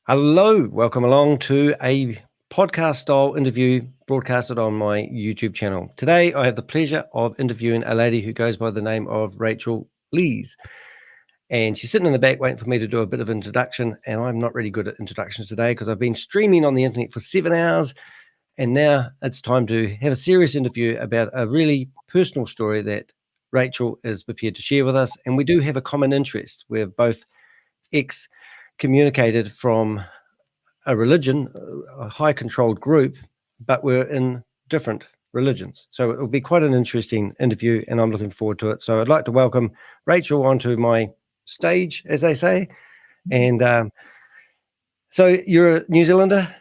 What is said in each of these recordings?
Hello, welcome along to a podcast style interview broadcasted on my YouTube channel. Today, I have the pleasure of interviewing a lady who goes by the name of Rachel Lees. And she's sitting in the back waiting for me to do a bit of introduction. And I'm not really good at introductions today because I've been streaming on the internet for 7 hours. And now it's time to have a serious interview about a really personal story that Rachel is prepared to share with us. And we do have a common interest. We're both excommunicated from a religion, a high controlled group, but we're in different religions. So it will be quite an interesting interview and I'm looking forward to it. So I'd like to welcome Rachel onto my stage, as they say. And so you're a New Zealander?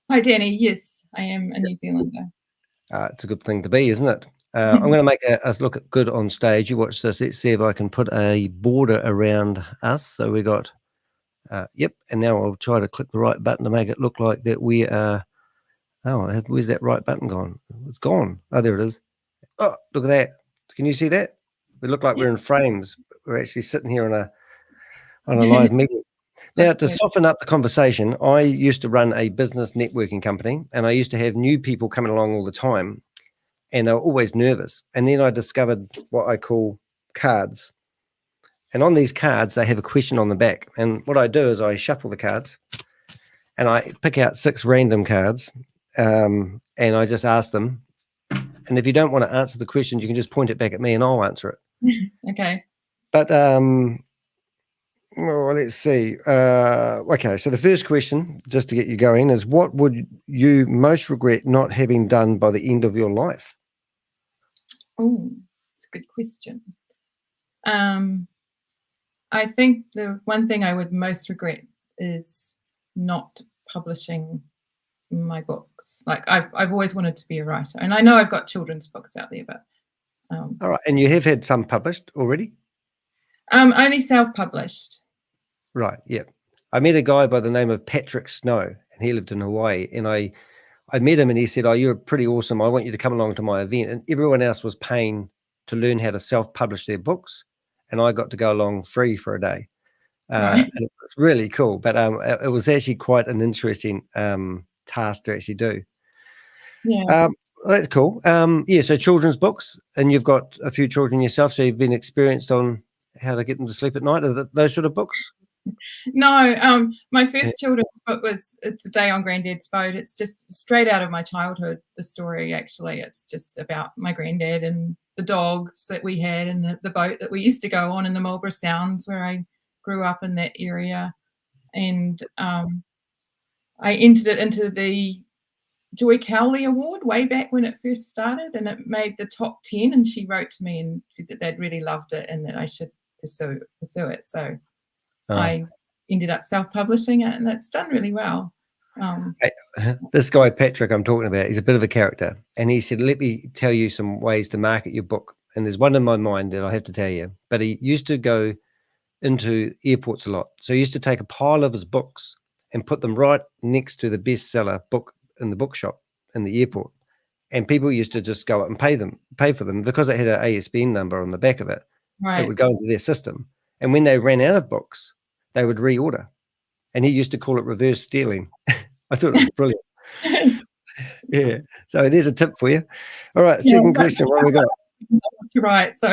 Hi, Danny. Yes, I am a New Zealander. It's a good thing to be, isn't it? I'm going to make us look good on stage. You watch this. Let's see if I can put a border around us. So we got, yep. And now I'll try to click the right button to make it look like that we are. Oh, where's that right button gone? It's gone. Oh, there it is. Oh, look at that. Can you see that? We look like we're in frames. We're actually sitting here on a live meeting. Now, to soften up the conversation, I used to run a business networking company and I used to have new people coming along all the time and they were always nervous. And then I discovered what I call cards. And on these cards, they have a question on the back. And what I do is I shuffle the cards and I pick out 6 random cards and I just ask them. And if you don't want to answer the question, you can just point it back at me and I'll answer it. Okay. But well, let's see. Okay, so the first question, just to get you going, is what would you most regret not having done by the end of your life? Oh, it's a good question. I think the one thing I would most regret is not publishing my books. Like I've always wanted to be a writer, and I know I've got children's books out there, but all right. And you have had some published already? Only self-published. Right. Yeah. I met a guy by the name of Patrick Snow, and he lived in Hawaii. And I met him, and he said, "Oh, you're pretty awesome. I want you to come along to my event." And everyone else was paying to learn how to self-publish their books, and I got to go along free for a day. Right. And it was really cool. But it was actually quite an interesting task to actually do. Yeah. That's cool. Yeah, so children's books, and you've got a few children yourself, so you've been experienced on how to get them to sleep at night. Are those sort of books? No, my first children's book it's A Day on Granddad's Boat. It's just straight out of my childhood, the story, actually. It's just about my granddad and the dogs that we had and the boat that we used to go on in the Marlborough Sounds, where I grew up in that area. And I entered it into the Joy Cowley Award way back when it first started, and it made the top 10, and she wrote to me and said that they'd really loved it and that I should pursue it. So I ended up self-publishing it, and it's done really well. This guy, Patrick, I'm talking about, he's a bit of a character. And he said, let me tell you some ways to market your book. And there's one in my mind that I have to tell you. But he used to go into airports a lot. So he used to take a pile of his books and put them right next to the bestseller book in the bookshop in the airport. And people used to just go up and pay for them because it had an ASBN number on the back of it. Right. It would go into their system. And when they ran out of books, they would reorder. And he used to call it reverse stealing. I thought it was brilliant. Yeah. So there's a tip for you. All right. Second question. What have we got? To write. So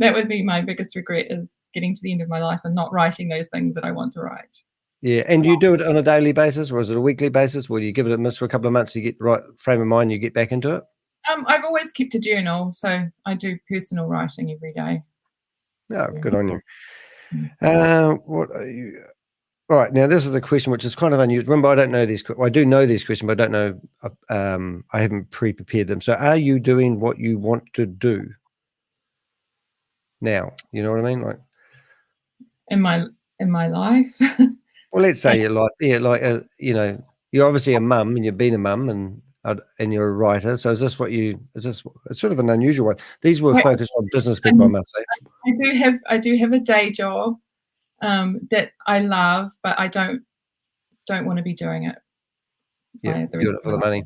that would be my biggest regret, is getting to the end of my life and not writing those things that I want to write. Yeah. And do you do it on a daily basis, or is it a weekly basis? Or do you give it a miss for a couple of months to get the right frame of mind, you get back into it? I've always kept a journal. So I do personal writing every day. Oh, good on you. What are you? All right, now this is a question which is kind of unusual. Remember, I don't know these. I do know these questions, but I don't know. I haven't pre-prepared them. So, are you doing what you want to do now? You know what I mean? Like in my life. Well, let's say your life. Yeah, like you know, you're obviously a mum, and you've been a mum, and you're a writer. So, is this what you? Is this? It's sort of an unusual one. These were focused on business people, I must say. I do have a day job that I love, but I don't want to be doing it. Yeah, doing it for the money.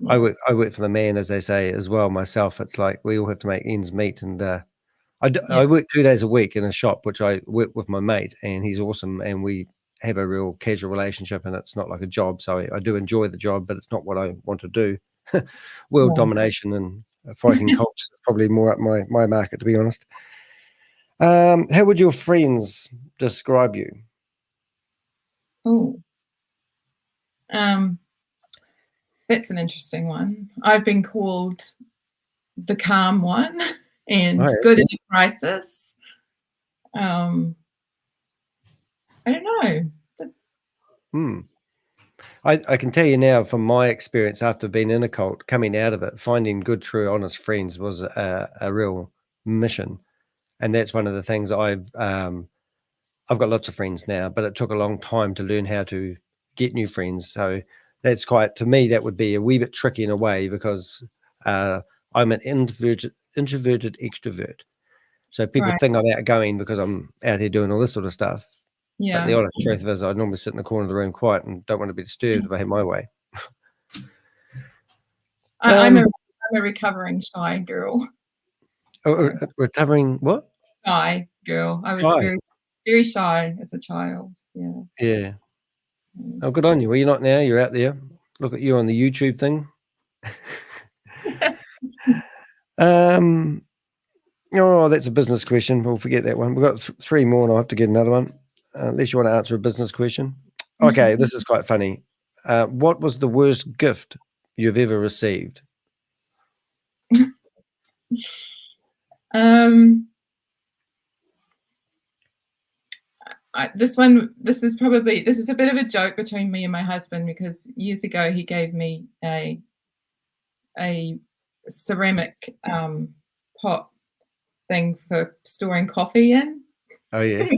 Yeah. I work for the man, as they say, as well myself. It's like we all have to make ends meet, and I work 2 days a week in a shop, which I work with my mate, and he's awesome, and we have a real casual relationship, and it's not like a job. So I do enjoy the job, but it's not what I want to do. World domination and fighting cults is probably more up my market, to be honest. How would your friends describe you? Oh, that's an interesting one. I've been called the calm one and good in a crisis. I don't know. I can tell you now from my experience after being in a cult, coming out of it, finding good, true, honest friends was a real mission. And that's one of the things I've got lots of friends now, but it took a long time to learn how to get new friends. So that's to me, that would be a wee bit tricky in a way, because I'm an introverted extrovert. So people think I'm outgoing because I'm out here doing all this sort of stuff. Yeah. But the honest truth is I normally sit in the corner of the room quiet and don't want to be disturbed if I have my way. I'm a recovering shy girl. Recovering what? Shy girl. I was very, very shy as a child. Yeah. Yeah. Oh, good on you. Well, you're not now. You're out there. Look at you on the YouTube thing. Oh, that's a business question. We'll forget that one. We've got 3 more, and I'll have to get another one. Unless you want to answer a business question. Okay, this is quite funny. What was the worst gift you've ever received? This is a bit of a joke between me and my husband, because years ago he gave me a ceramic pot thing for storing coffee in. Oh yeah.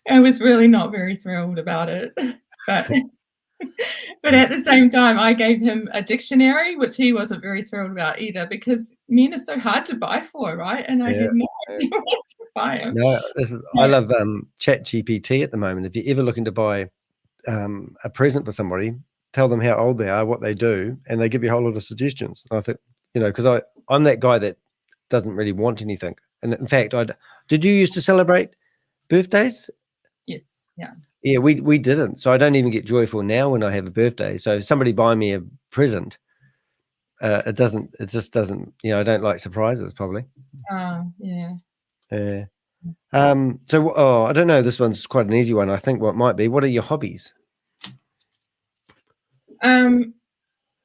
I was really not very thrilled about it, but at the same time, I gave him a dictionary, which he wasn't very thrilled about either, because men are so hard to buy for, right? And I had no idea what to buy him. No, I love ChatGPT at the moment. If you're ever looking to buy a present for somebody, tell them how old they are, what they do, and they give you a whole lot of suggestions. And I think, because I'm that guy that doesn't really want anything. And in fact, did you used to celebrate birthdays? Yes. Yeah. Yeah, we didn't. So I don't even get joyful now when I have a birthday. So if somebody buy me a present, it just doesn't, I don't like surprises probably. Yeah. So, I don't know. This one's quite an easy one. I think what might be, what are your hobbies?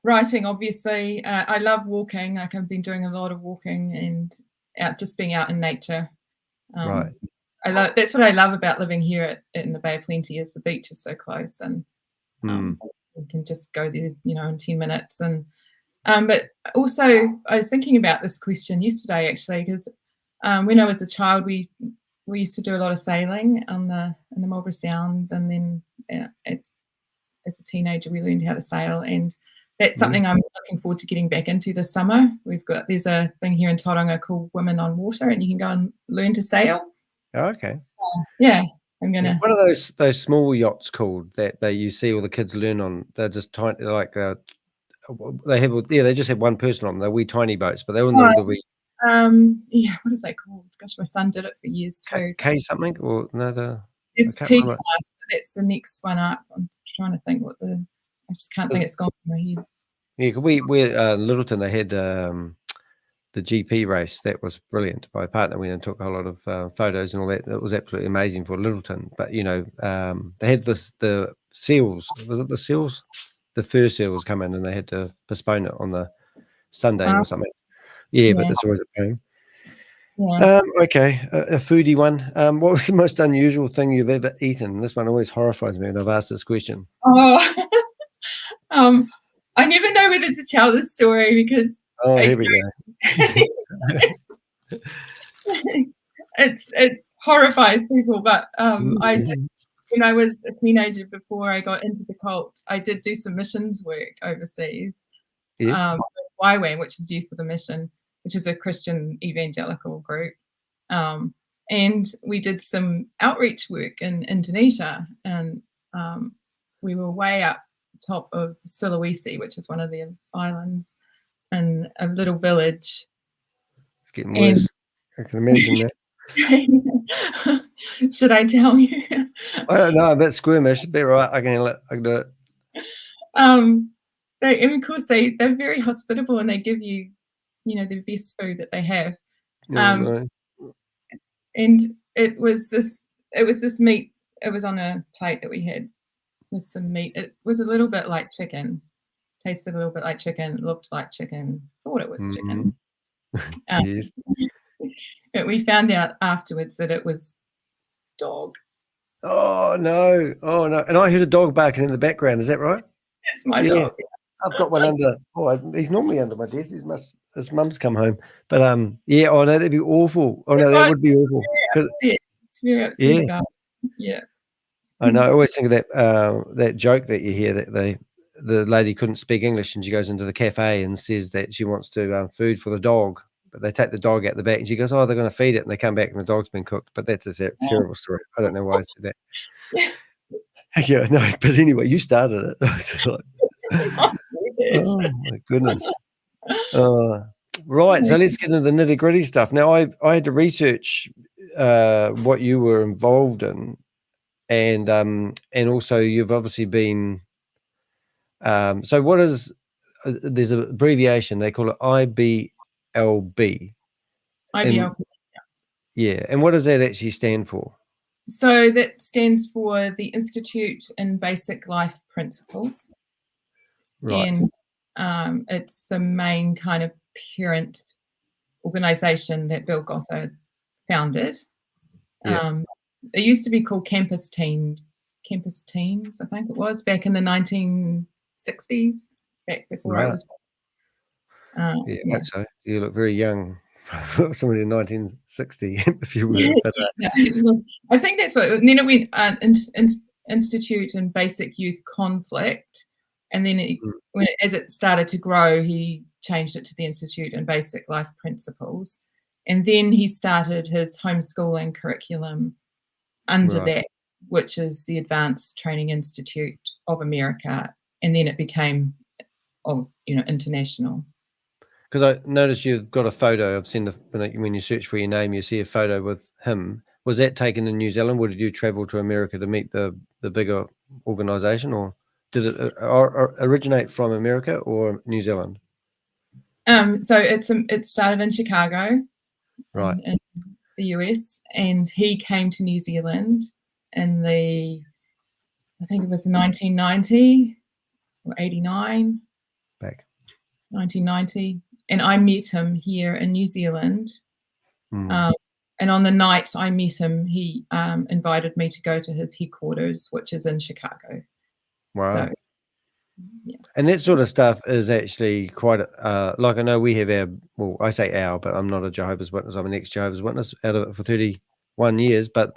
Writing, obviously. I love walking. Like, I've been doing a lot of walking and just being out in nature. Right. That's what I love about living here in the Bay of Plenty, is the beach is so close, and we can just go there, in 10 minutes. And but also, I was thinking about this question yesterday, actually, because when I was a child, we used to do a lot of sailing in the Marlborough Sounds, and then as a teenager, we learned how to sail, and that's something I'm looking forward to getting back into this summer. There's a thing here in Tauranga called Women on Water, and you can go and learn to sail. Oh, okay. Yeah, I'm gonna. What are those small yachts called that you see all the kids learn on? They're just tiny, like they just have one person on them. They're wee tiny boats, but they're in the wee. Yeah, what are they called? Gosh, my son did it for years too. K something or another. There's Peak Class, but that's the next one up. I'm trying to think I just can't think. It's gone from my head. Yeah, we're Littleton. They had the GP race. That was brilliant. My partner went and took a whole lot of photos and all that. It was absolutely amazing for Littleton. But they had the seals. Was it the seals? The fur seals come in, and they had to postpone it on the Sunday or something. Yeah, but that's always a pain. Yeah. Okay, a foodie one. What was the most unusual thing you've ever eaten? This one always horrifies me, and I've asked this question. I never know whether to tell this story, because here we go. It horrifies people, but when I was a teenager, before I got into the cult, I did do some missions work overseas. Yes. YWAM, which is Youth with a Mission, which is a Christian evangelical group. And we did some outreach work in Indonesia, and we were way up top of Sulawesi, which is one of the islands, in a little village. It's getting worse. I can imagine that. Should I tell you? I don't know, a bit squirmish, but right, I can do it. And of course they're very hospitable and they give you, the best food that they have. Oh, no. And it was this meat. It was on a plate that we had with some meat. It was a little bit like chicken, tasted a little bit like chicken, looked like chicken, thought it was chicken. Yes. But we found out afterwards that it was dog. Oh, no. Oh, no. And I heard a dog barking in the background. Is that right? It's my dog. I've got one under. Oh, he's normally under my desk. His mum's come home. But yeah. Oh no, that'd be awful. Oh no, that would be awful. It's very upset about it. Yeah. I know. I always think of that joke that you hear that the lady couldn't speak English and she goes into the cafe and says that she wants to food for the dog, but they take the dog out the back and she goes, "Oh, they're going to feed it," and they come back and the dog's been cooked. But that's a terrible story. I don't know why I said that. Yeah, no. But anyway, you started it. Oh my goodness. Right, so let's get into the nitty-gritty stuff. Now, I had to research what you were involved in, and also you've obviously been. So what is? There's an abbreviation. They call it IBLB. IBLP. Yeah, and what does that actually stand for? So that stands for the Institute in Basic Life Principles. Right. And it's the main kind of parent organization that Bill Gothard founded. It used to be called Campus Teams, I think it was, back in the 1960s, back before I was born. So you look very young. Somebody in 1960, if you will. But, I think that's what. And then it went Institute in Basic Youth Conflict, and then as it started to grow, he changed it to the Institute in Basic Life Principles, and then he started his homeschooling curriculum under that, which is the Advanced Training Institute of America, and then it became, international. Because I noticed you've got a photo. I've seen when you search for your name, you see a photo with him. Was that taken in New Zealand, or did you travel to America to meet the bigger organization, or did it originate from America or New Zealand? So it started in Chicago, right, in the US, and he came to New Zealand in I think it was 1990 or 89. Back 1990. And I met him here in New Zealand. And on the night I met him, he invited me to go to his headquarters, which is in Chicago. Wow. So, yeah. And that sort of stuff is actually quite, like I know we have I say our, but I'm not a Jehovah's Witness. I'm an ex-Jehovah's Witness out of it for 31 years. But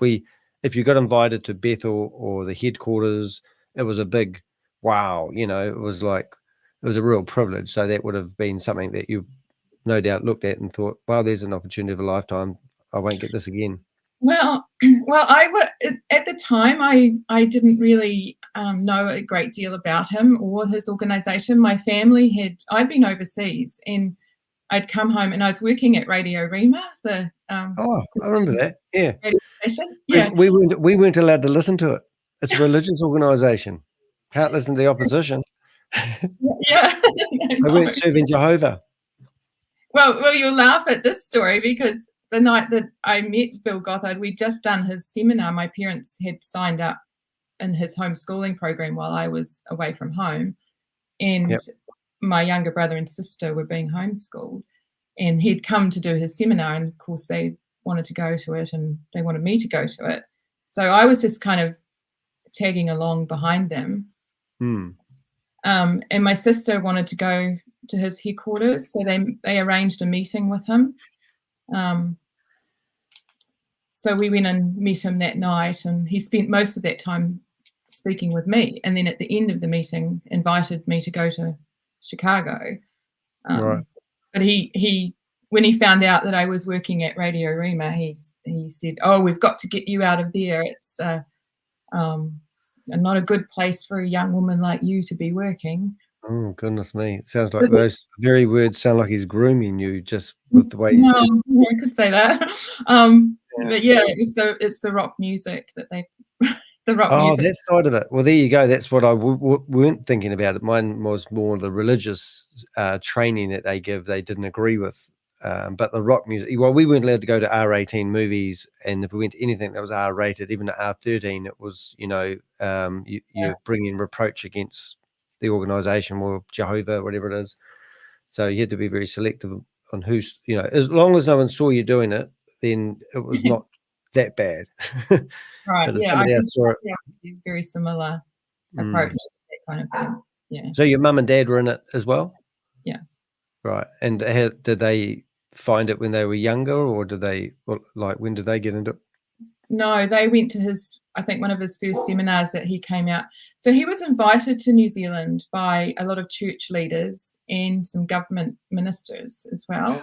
if you got invited to Bethel or the headquarters, it was a big, wow, it was a real privilege. So that would have been something that you no doubt looked at and thought, wow, there's an opportunity of a lifetime. I won't get this again. Well, at the time, I didn't really know a great deal about him or his organization. My family I'd been overseas and I'd come home and I was working at Radio Rima, the I remember that. Yeah. radio station. Yeah. We weren't allowed to listen to it. It's a religious organization. Can't listen to the opposition. Yeah. They weren't serving Jehovah. Well, you'll laugh at this story because the night that I met Bill Gothard, we'd just done his seminar. My parents had signed up in his homeschooling program while I was away from home. And my younger brother and sister were being homeschooled. And he'd come to do his seminar. And, of course, they wanted to go to it and they wanted me to go to it. So I was just kind of tagging along behind them. And my sister wanted to go to his headquarters. So they arranged a meeting with him. So we went and met him that night, and he spent most of that time speaking with me. And then at the end of the meeting, invited me to go to Chicago. But he when he found out that I was working at Radio Rima, he said, "Oh, we've got to get you out of there. It's not a good place for a young woman like you to be working." Oh, goodness me. It sounds like those very words sound like he's grooming you just with the way you said. Yeah, I could say that. but yeah, it's the rock music that they the rock Oh, music. that side of it. Well, there you go. That's what I weren't thinking about. It. Mine was more the religious training that they give. They didn't agree with. But the rock music, well, we weren't allowed to go to R18 movies, and if we went to anything that was R-rated, even at R13, it was, you're bringing reproach against the organisation or Jehovah, whatever it is. So you had to be very selective on who's, as long as no one saw you doing it, then it was not that bad. Right. But Yeah, I somebody think else saw it. very similar approach to that kind of thing. Yeah. So your mum and dad were in it as well? Yeah. Right. And did they find it when they were younger, or when did they get into it? No, they went to I think one of his first seminars that he came out. So he was invited to New Zealand by a lot of church leaders and some government ministers as well.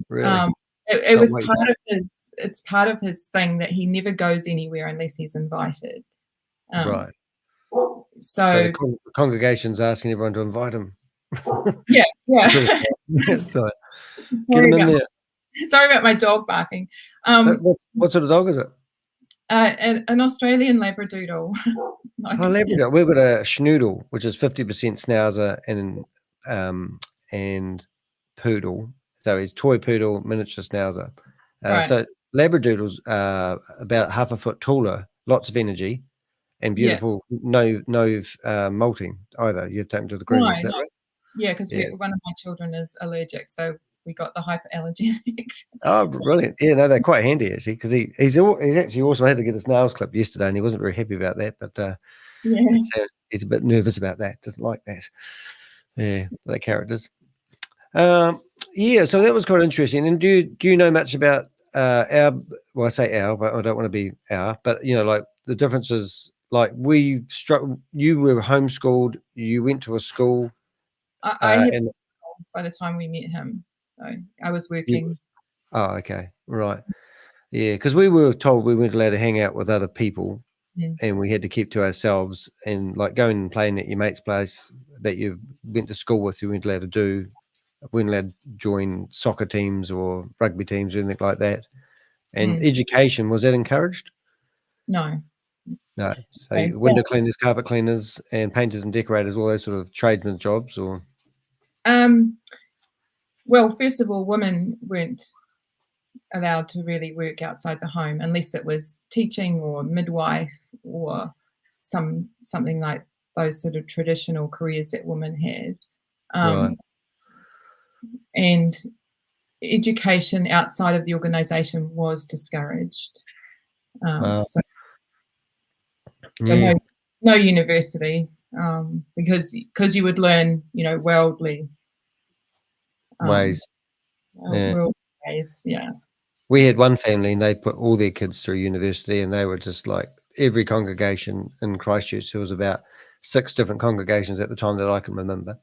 Really? It was part of his thing that he never goes anywhere unless he's invited. Right. So the congregation's asking everyone to invite him. Yeah. Sorry. Get him in there. Sorry about my dog barking. What sort of dog is it? An Australian Labradoodle. Oh, Labrador. We've got a Schnoodle, which is 50% Schnauzer and Poodle. So he's toy poodle, miniature Schnauzer. Right. So Labradoodle's about half a foot taller, lots of energy, and beautiful. No molting either. You take them to the groom. Is that right? Yeah, because one of my children is allergic, so we got the hyperallergenic. Oh, brilliant! Yeah, no, they're quite handy actually, because he's actually also had to get his nails clipped yesterday, and he wasn't very happy about that. But he's a bit nervous about that. Doesn't like that. Yeah, the characters. Yeah, so that was quite interesting. And do you know much about our? Well, I say our, but I don't want to be our. But like the differences. Like you were homeschooled. You went to a school. I had by the time we met him. So I was working. Oh, okay, right. Yeah, because we were told we weren't allowed to hang out with other people, and we had to keep to ourselves. And like going and playing at your mate's place that you went to school with, you weren't allowed to do. We weren't allowed to join soccer teams or rugby teams or anything like that. And education, was that encouraged? No. No. So window cleaners, carpet cleaners, and painters and decorators, all those sort of tradesman jobs, or? Well, first of all, women weren't allowed to really work outside the home unless it was teaching or midwife or something like those sort of traditional careers that women had. Right. And education outside of the organisation was discouraged. So no university, because you would learn, worldly ways. Worldly ways, yeah. We had one family, and they put all their kids through university, and they were just like every congregation in Christchurch. There was about 6 different congregations at the time that I can remember,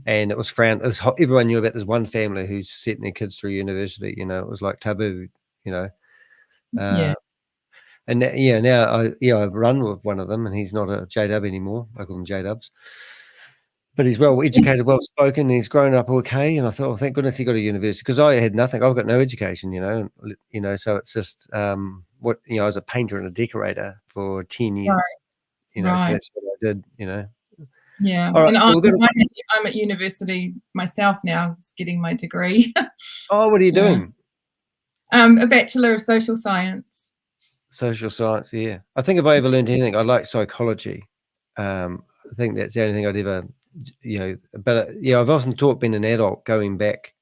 and it was frowned. Everyone knew about this one family who's setting their kids through university. It was like taboo. Yeah. And now I run with one of them, and he's not a J-Dub anymore. I call him J-Dubs. But he's well educated, well spoken. He's grown up okay, and I thought, thank goodness he got a university, because I had nothing. I've got no education, So it's just I was a painter and a decorator for 10 years, So that's what I did, Yeah, all right, and I'm at university myself now, just getting my degree. Oh, what are you doing? A Bachelor of Social Science. Social science, yeah. I think if I ever learned anything, I like psychology. I think that's the only thing I'd ever. But I've often thought being an adult, going back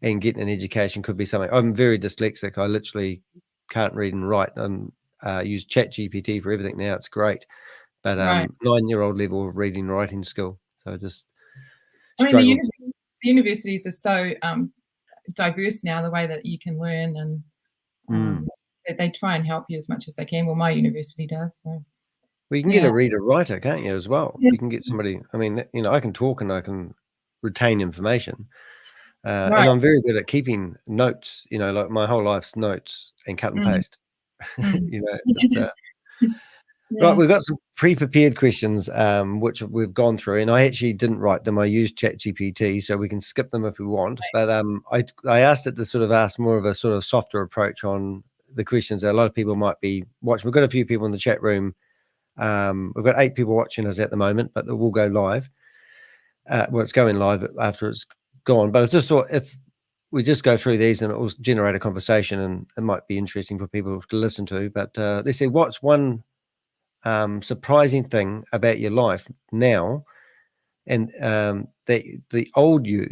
and getting an education could be something. I'm very dyslexic. I literally can't read and write. I use ChatGPT for everything now. It's great, but 9-year-old level of reading and writing skill. So I just. The universities are so diverse now. The way that you can learn, and they try and help you as much as they can. Well, my university does. So. Well, you can get a reader-writer, can't you, as well? Yeah. You can get somebody. I mean, I can talk and I can retain information, and I'm very good at keeping notes. Like my whole life's notes and cut and paste. Right, we've got some pre-prepared questions, which we've gone through, and I actually didn't write them. I used ChatGPT, so we can skip them if we want. But I asked it to sort of ask more of a sort of softer approach on the questions that a lot of people might be watching. We've got a few people in the chat room. We've got 8 people watching us at the moment, but it will go live. Well, it's going live after it's gone. But I just thought if we just go through these and it will generate a conversation, and it might be interesting for people to listen to. But let's see, what's one surprising thing about your life now, and that the old you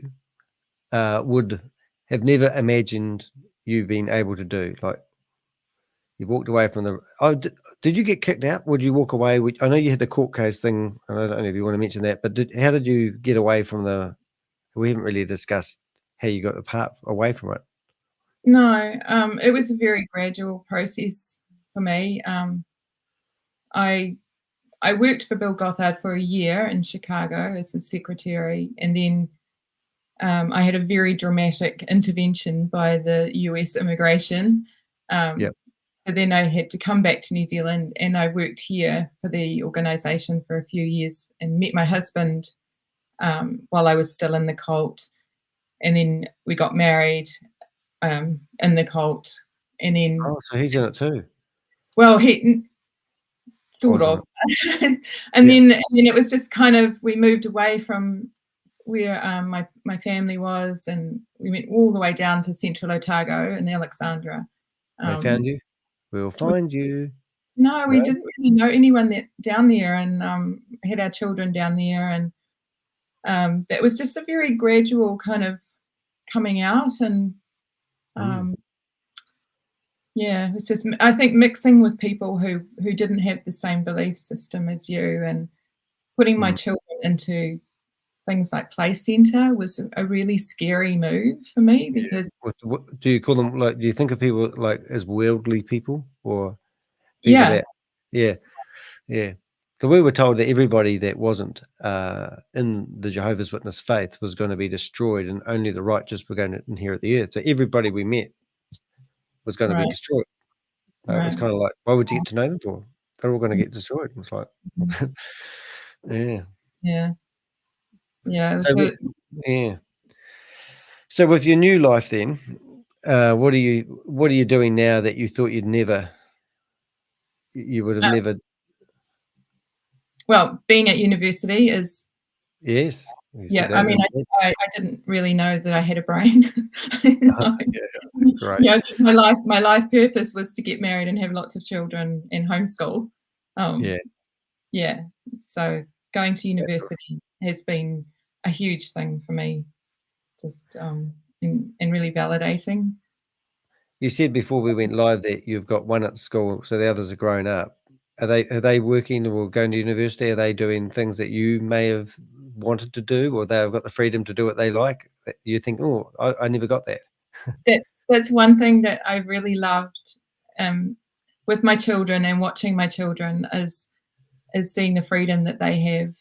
would have never imagined you being able to do? Like, you walked away from the... Oh, did you get kicked out? Would you walk away? I know you had the court case thing, and I don't know if you want to mention that, but how did you get away from the... We haven't really discussed how you got apart away from it. No, it was a very gradual process for me. I worked for Bill Gothard for a year in Chicago as a secretary, and then I had a very dramatic intervention by the US immigration. Yep. So then I had to come back to New Zealand, and I worked here for the organisation for a few years and met my husband while I was still in the cult. And then we got married in the cult. And then... Oh, so he's in it too. Well, he sort of. And then it was just kind of, we moved away from where my family was, and we went all the way down to Central Otago in Alexandra. They found you? We'll find you. No, we didn't really know anyone down there, and had our children down there, and that was just a very gradual kind of coming out, and yeah, it was just, I think, mixing with people who didn't have the same belief system as you, and putting my children into things like play centre was a really scary move for me, because... Do you call them, like, do you think of people like as worldly people, or people that... Yeah. Because we were told that everybody that wasn't in the Jehovah's Witness faith was going to be destroyed, and only the righteous were going to inherit the earth. So everybody we met was going to be destroyed. It was kind of like, why would you get to know them for? They're all going to get destroyed. It's like, yeah. So with your new life, then, what are you doing now that you thought you would have never? Well, being at university is... Yes. Yeah, I mean, I didn't really know that I had a brain. Great. Yeah, my life purpose was to get married and have lots of children and homeschool. Yeah. So going to university has been a huge thing for me, just and really validating. You said before we went live that you've got one at school, so the others are grown up. Are they working or going to university? Are they doing things that you may have wanted to do, or they've got the freedom to do what they like? You think, oh, I never got that. That's one thing that I really loved with my children and watching my children is seeing the freedom that they have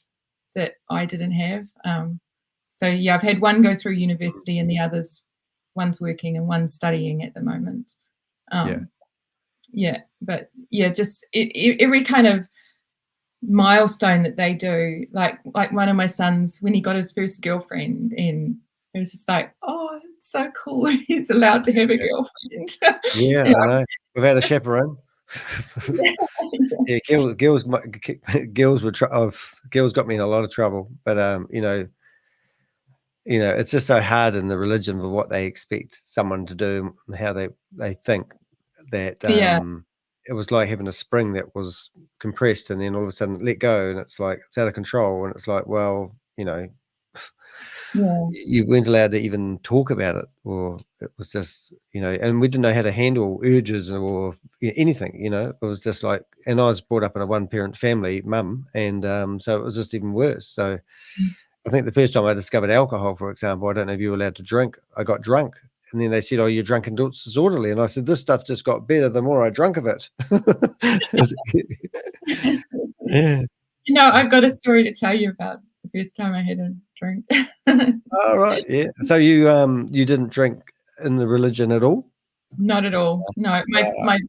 that I didn't have. So yeah, I've had one go through university, and the one's working and one's studying at the moment. But just every kind of milestone that they do, like one of my sons, when he got his first girlfriend, and it was just like, oh, it's so cool, he's allowed to have a girlfriend. I know. We've had a chaperone. Girls got me in a lot of trouble, but it's just so hard in the religion for what they expect someone to do, and how they think that it was like having a spring that was compressed and then all of a sudden let go, and it's like it's out of control, and it's like, well, you weren't allowed to even talk about it, or it was just, and we didn't know how to handle urges or anything, it was just like, and I was brought up in a one-parent family, mum, and so it was just even worse. So I think the first time I discovered alcohol, for example, I don't know if you were allowed to drink, I got drunk, and then they said, oh, you're drunk and disorderly, and I said, this stuff just got better the more I drank of it. I've got a story to tell you about the first time I had a drink. Oh, right. Yeah. So you didn't drink in the religion at all? Not at all. No.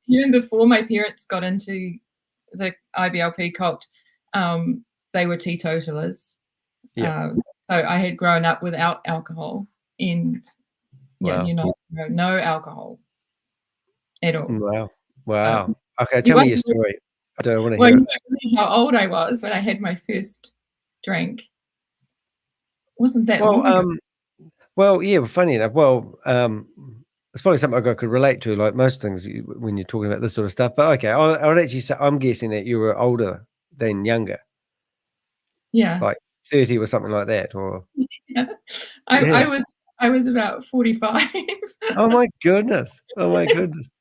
Even before my parents got into the IBLP cult, they were teetotalers. So I had grown up without alcohol, and no alcohol. at all. Wow. Wow. Okay, You tell me won't your story. I do wanna well, hear you it. won't believe how old I was when I had my first drink. Wasn't that Well, long ago. yeah, funny enough, it's probably something I could relate to, like most things when you're talking about this sort of stuff, but okay, I would actually say I'm guessing that you were older than younger, Yeah. like 30 or something like that, or Yeah. I yeah. I was I was about 45. Oh my goodness. Oh my goodness.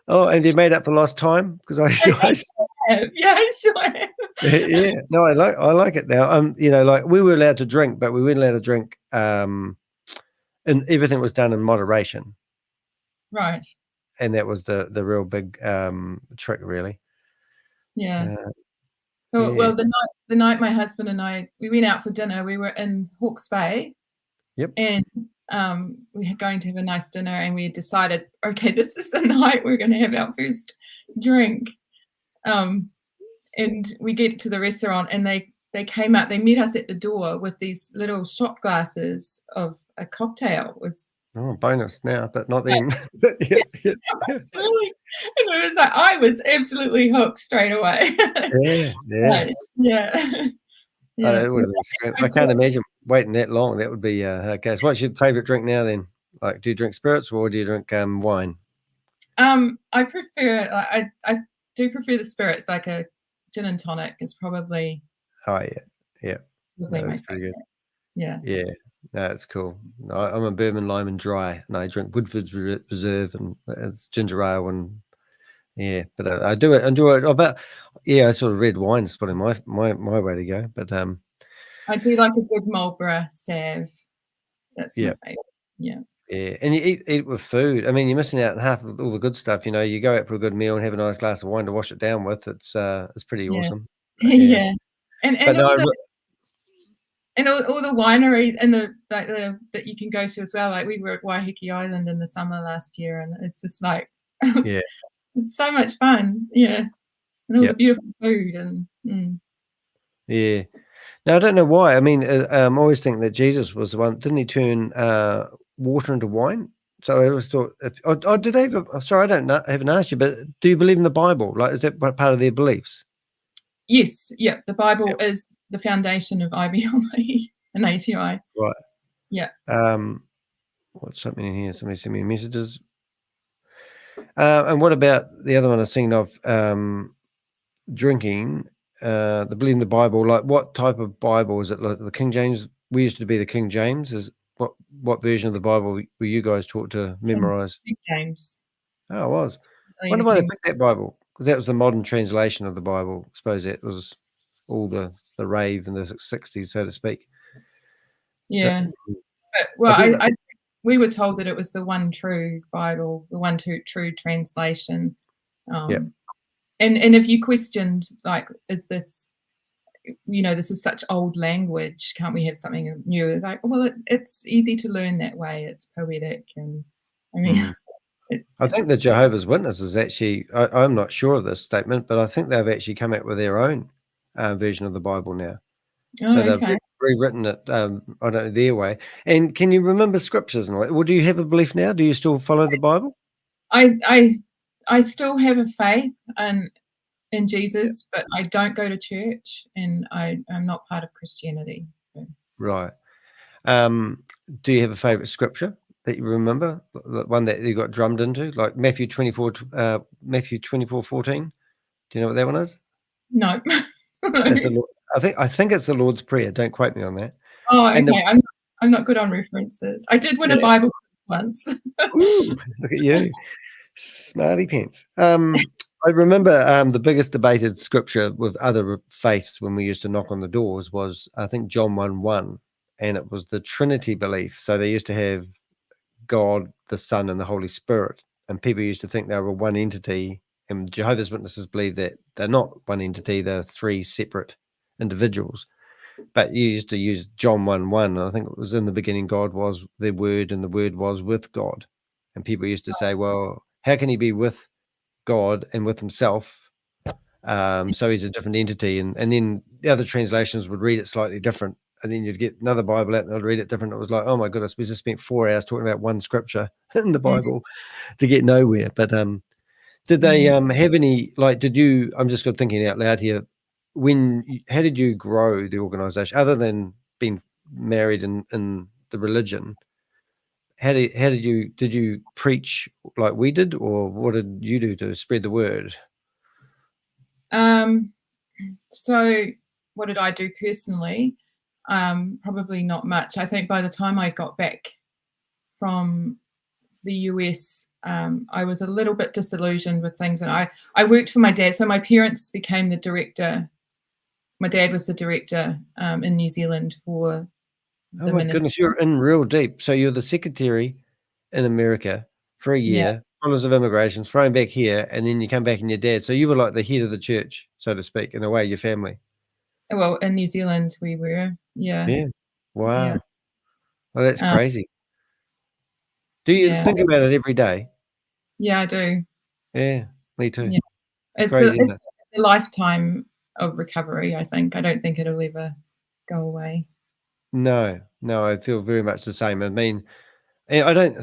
Oh, and you made up for lost time? Because I I I have. Yeah, I sure have. yeah, no, I like it now. You know, like, we were allowed to drink, but we weren't allowed to drink, and everything was done in moderation, Right. and that was the real big, trick, really. Yeah. Uh, Well, yeah. the night my husband and I we went out for dinner, we were in Hawke's Bay, Yep. and, we were going to have a nice dinner, and we had decided, "Okay, this is the night we're gonna have our first drink." Um, and we get to the restaurant, and they came out, they met us at the door with these little shot glasses of a cocktail. It was Oh, bonus now, but not like then. Yeah, yeah, yeah. really, and it was like I was absolutely hooked straight away. Yeah, yeah. Right. Yeah. Oh, Yeah. that would Was have been scary. that I your first can't imagine waiting that long. That would be, okay. So what's your favorite drink now then? Like, do you drink spirits or do you drink, wine? I prefer I do prefer the spirits, like a gin and tonic is probably Oh, yeah. Yeah. probably No, my that's pretty good. favorite. Yeah. Yeah. No, that's cool. No, I'm a bourbon, lime, and dry, and I drink Woodford's Reserve, and it's ginger ale, and yeah, but I do enjoy it. About yeah, sort of red wine is probably my way to go. But I do like a good Marlborough Sav. That's my yeah, favorite. Yeah. yeah, and you eat with food. I mean, you're missing out on half of all the good stuff. You know, you go out for a good meal and have a nice glass of wine to wash it down with. It's pretty Yeah. awesome. Yeah, Yeah. but And no, all the and all the wineries and the like the that you can go to as well. Like we were at Waiheke Island in the summer last year, and it's just like yeah, it's so much fun. Yeah. And all yeah, the beautiful food yeah. Now I don't know why. I mean, I always think that Jesus was the one. Didn't he turn water into wine? So I always thought, do they? I'm sorry, I don't know. I haven't asked you, but do you believe in the Bible? Like, is that part of their beliefs? yes, yeah, the Bible Yep. is the foundation of IBLP and ATI. Right. Yeah. What's something in here? Somebody sent me messages. And what about the other one I was thinking of? Drinking. The believing the Bible. Like, what type of Bible is it? Like the King James. We used to be the King James. Is what version of the Bible were you guys taught to memorize? Big James. Oh, it was. Really Wonder the why they King. picked that Bible, because that was the modern translation of the Bible. I suppose that was all the rave in the 60s, so to speak. Yeah. But, I well, think that, I we were told that it was the one true Bible, the one true translation. yeah. Um, and if you questioned, like, is this, this is such old language, can't we have something new? Like, well, it's easy to learn that way. It's poetic, and I mean, Mm. I think the Jehovah's Witnesses actually, I'm not sure of this statement, but I think they've actually come out with their own version of the Bible now. oh, So they've okay. rewritten it, I don't know, their way. And can you remember scriptures and all that? Well, do you have a belief now? Do you still follow the Bible? I I I still have a faith in Yeah. Jesus, but I don't go to church, and I'm not part of Christianity. So, Right. Do you have a favorite scripture that you remember? The one that you got drummed into, like Matthew 24:14. Do you know what that one is? no. That's the Lord. I think it's the Lord's Prayer. Don't quote me on that. Oh, And the okay. I'm not good on references. I did win a yeah. Bible quiz once. Ooh, look at you. Smarty pants. I remember the biggest debated scripture with other faiths when we used to knock on the doors was, I think, John 1:1, and it was the Trinity belief. So they used to have God, the Son, and the Holy Spirit, and people used to think they were one entity. And Jehovah's Witnesses believe that they're not one entity; they're three separate individuals. But you used to use John 1:1. I think it was, in the beginning, God was the Word, and the Word was with God. And people used to say, well, how can he be with God and with himself? So he's a different entity. And then the other translations would read it slightly different. And then you'd get another Bible out and they'd read it different. It was like, oh my goodness, we just spent 4 hours talking about one scripture in the Mm, Bible to get nowhere. But Did they Yeah. have any, like, did you, I'm just thinking out loud here, how did you grow the organization other than being married in the religion? Did you preach like we did, or what did you do to spread the word? So what did I do personally? Probably not much. I think by the time I got back from the US, I was a little bit disillusioned with things, and I worked for my dad. So my parents became the director. My dad was the director in New Zealand for Oh the my ministry. goodness, you're in real deep. So you're the secretary in America for a Yeah. year, Scholars of Immigration, thrown back here, and then you come back and your dad. So you were like the head of the church, so to speak, in a way, your family. Well, in New Zealand we were. Yeah. Yeah. Yeah. Wow. Well, that's Um, crazy. Do you yeah. think about it every day? Yeah, I do. Yeah, me too. Yeah. It's It's a crazy, isn't it's it? a lifetime of recovery, I think. I don't think it'll ever go away. No, I feel very much the same. I mean, I don't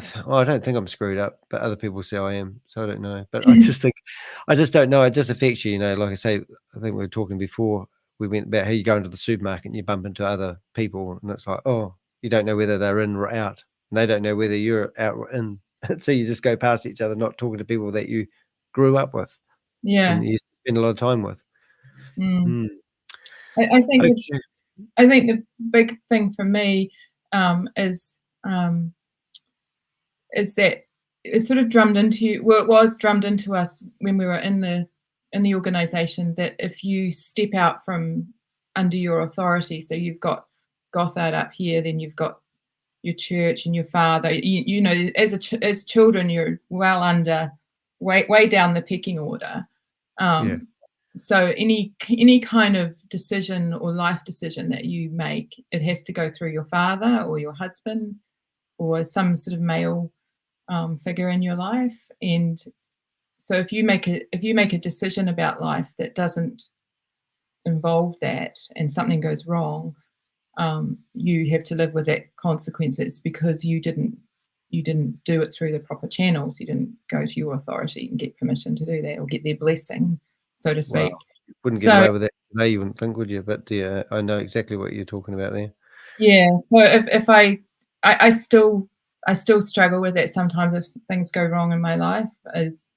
think I'm screwed up, but other people say I am, so I don't know. But I just don't know. It just affects you, like I say, I think we were talking before we went about how you go into the supermarket and you bump into other people, and it's like, oh, you don't know whether they're in or out, and they don't know whether you're out or in. So you just go past each other, not talking to people that you grew up with Yeah. and you spend a lot of time with. Mm. Mm. I think Okay. the big thing for me um, is that it's sort of drummed into you. Well, it was drummed into us when we were in the organization that if you step out from under your authority, so you've got Gothard up here, then you've got your church and your father. You know, as children, you're well under, way down the pecking order. Yeah. So any kind of decision or life decision that you make, it has to go through your father or your husband or some sort of male figure in your life. And so if you make a decision about life that doesn't involve that and something goes wrong, you have to live with that consequences because you didn't do it through the proper channels. You didn't go to your authority and get permission to do that or get their blessing, so to speak. Wow. You wouldn't get So away with that today, you wouldn't think, would you? But yeah, I know exactly what you're talking about there. yeah, so if I still struggle with that sometimes if things go wrong in my life. Is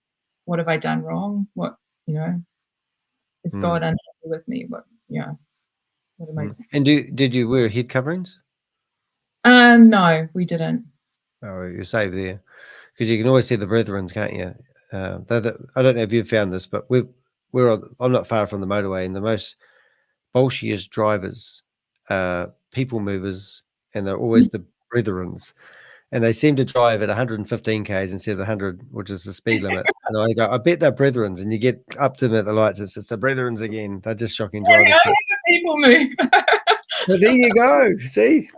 what have I done wrong? What, is Mm, God unhappy with me? What am I? And did you wear head coverings? No, we didn't. Oh, you're safe there, because you can always see the brethrens, can't you? I don't know if you've found this, but I'm not far from the motorway, and the most bolshiest drivers, people movers, and they're always the brethrens. And they seem to drive at 115 k's instead of the 100, which is the speed limit. And I go, I bet they're brethrens. And you get up to them at the lights, it's the brethrens again. They're just shocking drivers. How do people move? But there you go. See,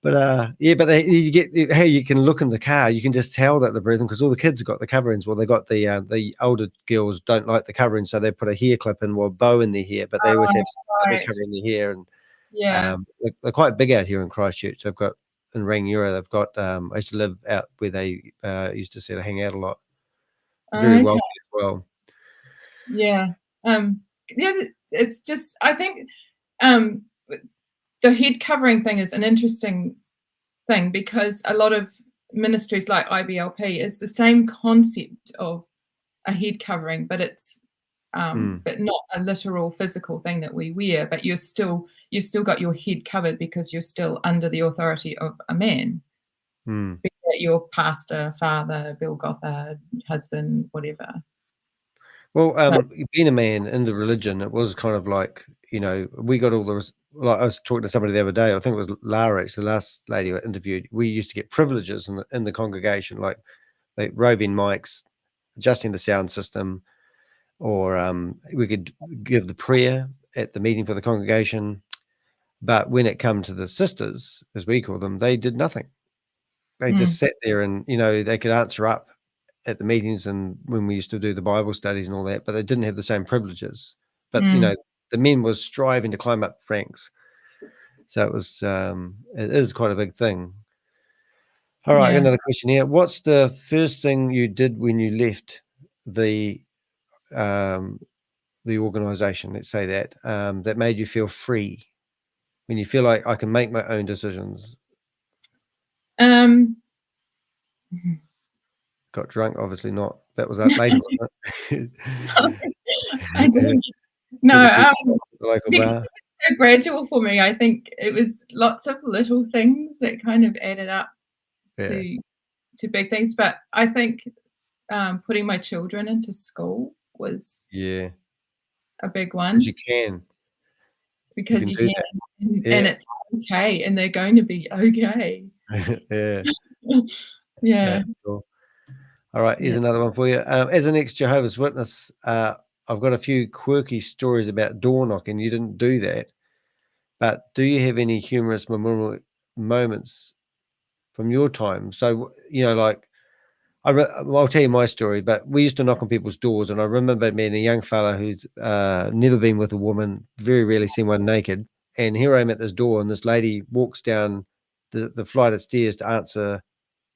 you get how you can look in the car. You can just tell that the brethren, because all the kids have got the coverings. Well, they got the older girls don't like the covering, so they put a hair clip in or a bow in their hair. But they always have something Right. covering their hair, and Yeah. they're quite big out here in Christchurch. They've got in Rangiora. They've got. I used to live out where they used to sort of hang out a lot. Very Okay. wealthy as well. Yeah. Yeah. It's just, I think um, the head covering thing is an interesting thing because a lot of ministries like IBLP, it's the same concept of a head covering, but it's but not a literal physical thing that we wear. But you've still got your head covered because you're still under the authority of a man. Be it your pastor, father, Bill Gothard, husband, whatever. Well, But, being a man in the religion, it was kind of like, we got all the, like I was talking to somebody the other day, I think it was Lara, actually, the last lady I interviewed. We used to get privileges in the congregation, like roving mics, adjusting the sound system, or we could give the prayer at the meeting for the congregation. But when it come to the sisters, as we call them, they did nothing. They just sat there and, they could answer up at the meetings and when we used to do the Bible studies and all that, but they didn't have the same privileges. But, the men was striving to climb up ranks. So it was, it is quite a big thing. All right, I got yeah. another question here. What's the first thing you did when you left the organisation, let's say that, that made you feel free, when you feel like I can make my own decisions? Um, Got drunk, obviously not. That was that later, wasn't it? I didn't. Took a few No, shots at the local because bar. it was so gradual for me. I think it was lots of little things that kind of added up Yeah. to big things. But I think putting my children into school was Yeah. a big Because one, you can. You because can you do can, that. and Yeah. it's okay, and they're going to be okay. Yeah. Yeah. That's cool. All right, here's Yeah. another one for you. As an ex-Jehovah's Witness, I've got a few quirky stories about door knocking. You didn't do that, but do you have any humorous memorable moments from your time? So, like, I'll tell you my story, but we used to knock on people's doors, and I remember being a young fella who's never been with a woman, very rarely seen one naked, and here I am at this door, and this lady walks down the flight of stairs to answer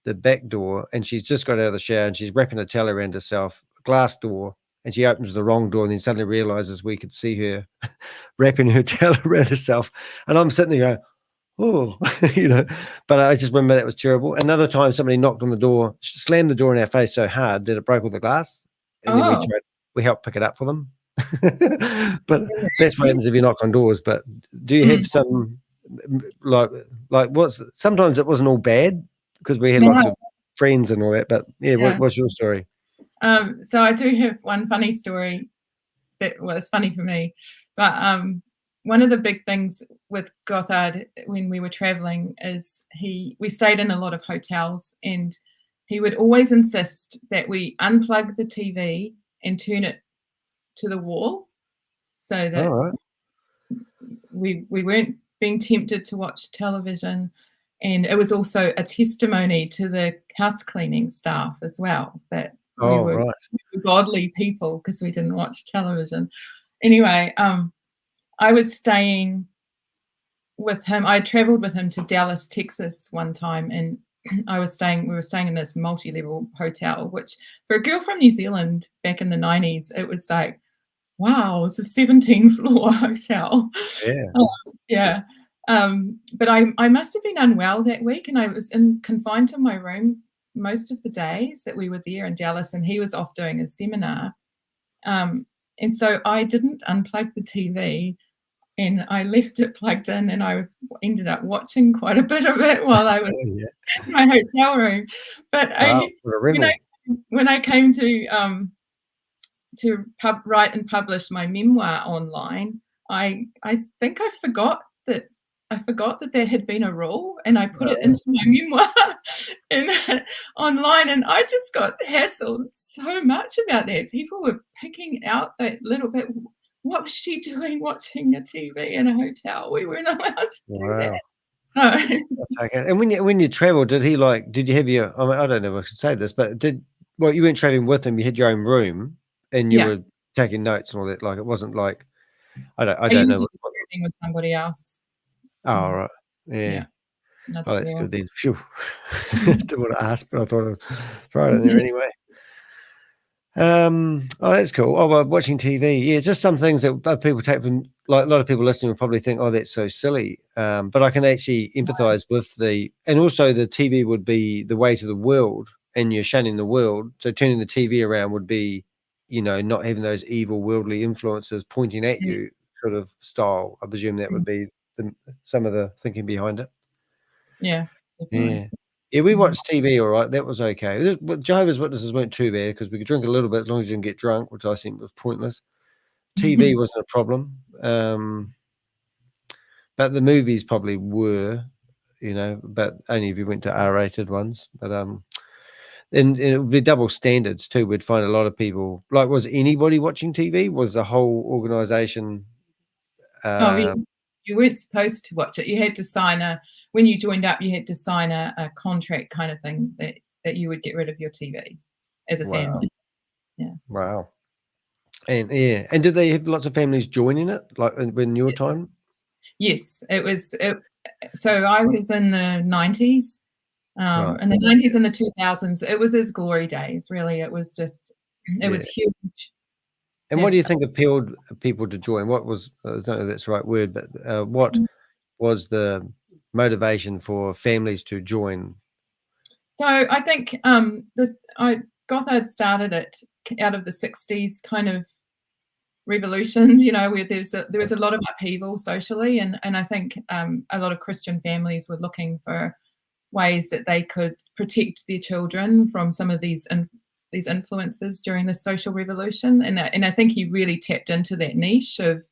the back door, and she's just got out of the shower, and she's wrapping a towel around herself, glass door, and she opens the wrong door, and then suddenly realizes we could see her wrapping her towel around herself, and I'm sitting there going, oh, but I just remember that was terrible. Another time somebody knocked on the door, slammed the door in our face so hard that it broke all the glass, and then Oh, we helped pick it up for them. But that's what happens if you knock on doors. But do you have some, like sometimes it wasn't all bad because we had no, lots of friends and all that, but yeah, yeah. what's your story? So I do have one funny story that was funny for me, but one of the big things with Gothard when we were traveling is we stayed in a lot of hotels, and he would always insist that we unplug the TV and turn it to the wall, so All that right. we weren't being tempted to watch television. And it was also a testimony to the house cleaning staff as well, that we Oh, were right. godly people because we didn't watch television. Anyway, I was staying with him. I traveled with him to Dallas, Texas one time, and we were staying in this multi-level hotel, which for a girl from New Zealand back in the 90s, it was like, wow, it's a 17-floor hotel. Yeah. Yeah. But I must have been unwell that week, and I was confined to my room most of the days that we were there in Dallas, and he was off doing a seminar. And so I didn't unplug the TV, and I left it plugged in, and I ended up watching quite a bit of it while I was Yeah. in my hotel room. But Wow, what a rebel. when I came to write and publish my memoir online, I think I forgot that there had been a rule, and I put it into my memoir online, and I just got hassled so much about that. People were picking out that little bit. What was she doing watching a TV in a hotel? We weren't allowed to do that. No. That's okay. And when you traveled, did you have your, I mean, I don't know if I should say this, but you weren't traveling with him, you had your own room and you Yeah. were taking notes and all that, like it wasn't like I I don't know usually what, was traveling with somebody else. oh right. Yeah. Yeah. Another Oh, that's girl. good then. Phew. Didn't want to ask, but I thought I'd throw it in there anyway. Oh, that's cool. Oh, well, watching TV, yeah, just some things that people take from, like a lot of people listening will probably think, oh, that's so silly. But I can actually empathize with and also the TV would be the way to the world, and you're shunning the world. So turning the TV around would be, not having those evil worldly influences pointing at you, sort of style. I presume that would be some of the thinking behind it. Yeah, definitely. Yeah. Yeah, we watched TV all right, that was okay. But Jehovah's Witnesses weren't too bad because we could drink a little bit as long as you didn't get drunk, which I think was pointless. TV wasn't a problem, but the movies probably were, but only if you went to R-rated ones. But, and it would be double standards too. We'd find a lot of people, like, was anybody watching TV? Was the whole organisation, Oh, you weren't supposed to watch it. You had to sign when you joined up, you had to sign a contract kind of thing that you would get rid of your TV as a wow. family. Yeah. Wow. And yeah, and did they have lots of families joining it, like in your time? Yes, it was. So I was in the 90s, Right. in the 90s and the 2000s. It was his glory days, really. It was just It was huge. And what do you think appealed people to join? What was, I don't know if that's the right word, but what was the motivation for families to join? So I think Gothard started it out of the 60s kind of revolutions, where there was a lot of upheaval socially, and I think a lot of Christian families were looking for ways that they could protect their children from some of these influences during the social revolution, and I think he really tapped into that niche of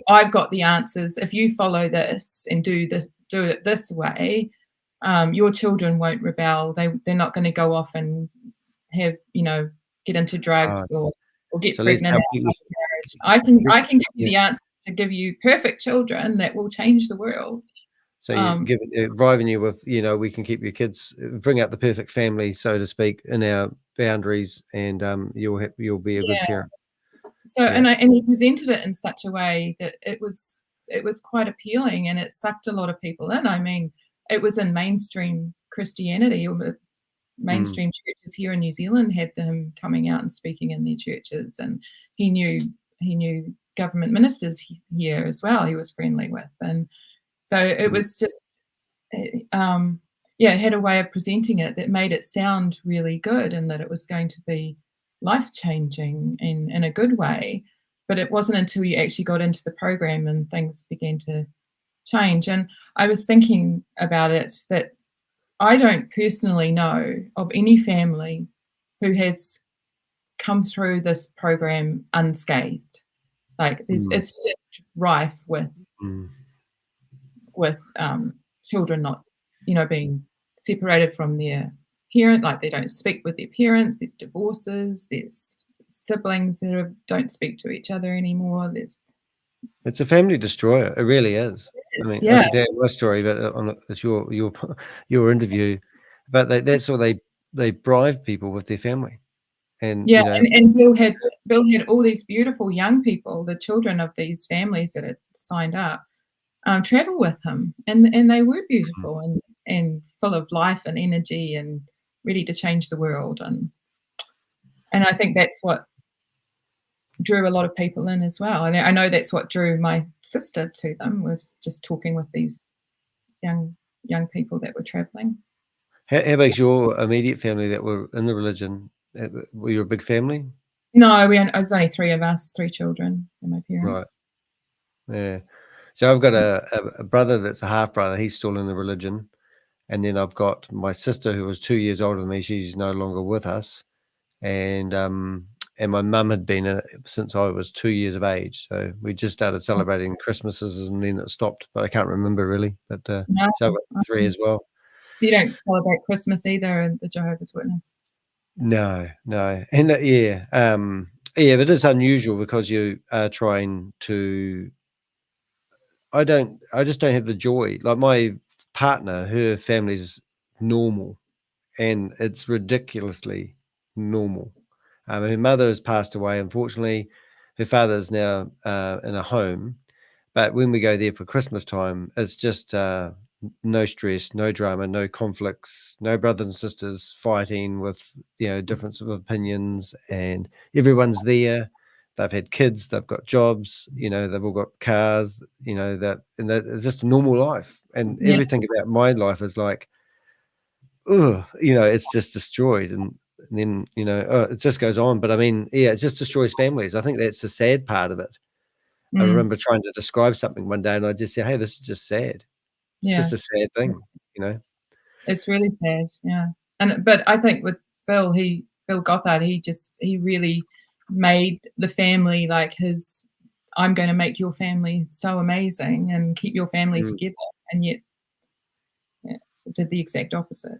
I've got the answers. If you follow this and do it this way, your children won't rebel. They're not going to go off and have get into drugs or get pregnant. I can give you the answer to give you perfect children that will change the world. So you driving you with, we can keep your kids, bring out the perfect family, so to speak, in our boundaries, and you'll be a good parent. So and he presented it in such a way that it was quite appealing, and it sucked a lot of people in. I mean, it was in mainstream Christianity, or mainstream churches here in New Zealand had him coming out and speaking in their churches, and he knew government ministers here as well. He was friendly with, and so it was just it had a way of presenting it that made it sound really good, and that it was going to be life-changing in a good way. But it wasn't until you actually got into the program and things began to change. And I was thinking about it that I don't personally know of any family who has come through this program unscathed. Like it's just rife with children not, being separated from their parent, like they don't speak with their parents. There's divorces. There's siblings that don't speak to each other anymore. It's a family destroyer. It really is. I mean, I can tell you my story, but it's your interview. But that's what they bribe people with their family. And and Bill had all these beautiful young people, the children of these families that had signed up, travel with him, and they were beautiful and full of life and energy and ready to change the world, and I think that's what drew a lot of people in as well. And I know that's what drew my sister to them, was just talking with these young people that were traveling. How about your immediate family that were in the religion? Were you a big family? No, it was only 3 of us, 3 children and my parents. Right. Yeah. So I've got a brother that's a half brother. He's still in the religion. And then I've got my sister who was 2 years older than me. She's no longer with us. And my mum had been in it since I was 2 years of age. So we just started celebrating Christmases, and then it stopped. But I can't remember really. But so I've got 3 as well. So you don't celebrate Christmas either in the Jehovah's Witness? No. And but it is unusual because you are trying to. I just don't have the joy. Like my partner, her family's normal, and it's ridiculously normal. Her mother has passed away, unfortunately. Her father is now in a home, but when we go there for Christmas time, it's just no stress, no drama, no conflicts, no brothers and sisters fighting with difference of opinions, and everyone's there. They've had kids, they've got jobs, they've all got cars, it's just a normal life. And everything about my life is like, it's just destroyed. And then, it just goes on. But I mean, it just destroys families. I think that's the sad part of it. I remember trying to describe something one day, and I just said, hey, this is just sad. It's just a sad thing, It's really sad, yeah. But I think with Bill Gothard, he really made the family like his. I'm going to make your family so amazing and keep your family together, and yet did the exact opposite.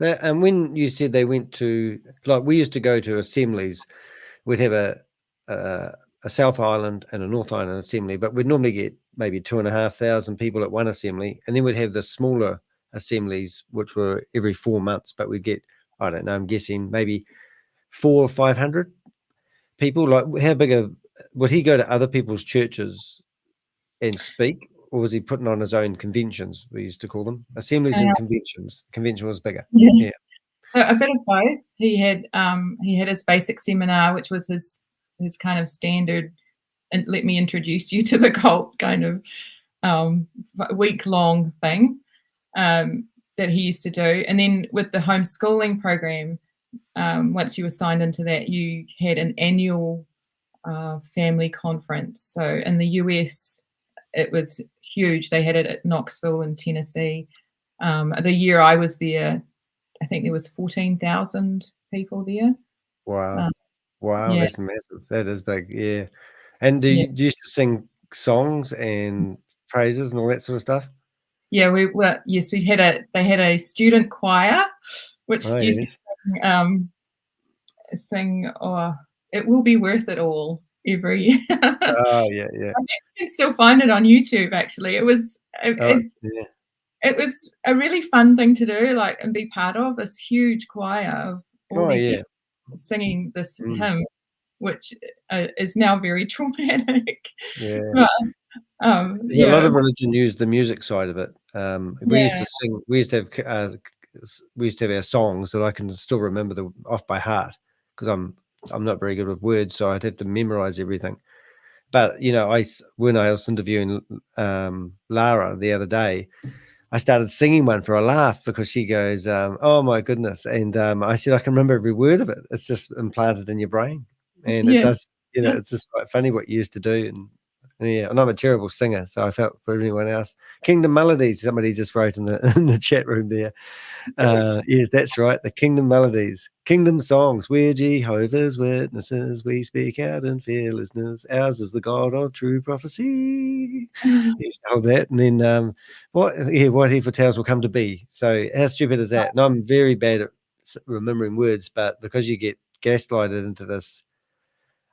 And when you said they went to, like, we used to go to assemblies, we'd have a South Island and a North Island assembly, but we'd normally get maybe 2,500 people at one assembly, and then we'd have the smaller assemblies, which were every 4 months, but we'd get, I don't know, I'm guessing maybe 400 or 500 people. Like, how big would he go to other people's churches and speak, or was he putting on his own conventions? We used to call them assemblies and conventions. Convention was bigger. Yeah. So a bit of both. He had his basic seminar, which was his kind of standard, and let me introduce you to the cult kind of week-long thing that he used to do. And then with the homeschooling program, once you were signed into that, you had an annual family conference. So in the US, it was huge. They had it at Knoxville in Tennessee. The year I was there, I think there was 14,000 people there. Wow. Wow, Yeah, that's massive. That is big, yeah. And yeah, do you used to sing songs and praises and all that sort of stuff? yeah. Yes, they had a student choir, which Oh, used to yes. sing "Oh, It Will Be Worth It All" every year. Oh, yeah, yeah. I think you can still find it on YouTube. Actually, Oh, yeah. it was a really fun thing to do, like, and be part of this huge choir of all Oh, these yeah. young people singing this Mm, hymn, which is now very traumatic. yeah. But There's a lot yeah, of religion use the music side of it. We used yeah, to sing. We used to have we used to have our songs that I can still remember off by heart because I'm not very good with words, so I'd have to memorize everything. But when I was interviewing Lara the other day, I started singing one for a laugh because she goes, "Oh my goodness!" And I said, "I can remember every word of it. It's just implanted in your brain, and it yeah. does. It's just quite funny what you used to do." And yeah, and I'm a terrible singer, so I felt for anyone else. Kingdom Melodies, somebody just wrote in the in the chat room there. Yes, that's right. The Kingdom Melodies, Kingdom Songs. We're Jehovah's Witnesses. We speak out in fearlessness. Ours is the God of true prophecy. Yes, hold that. And then what he foretells will come to be. So how stupid is that? And I'm very bad at remembering words, but because you get gaslighted into this,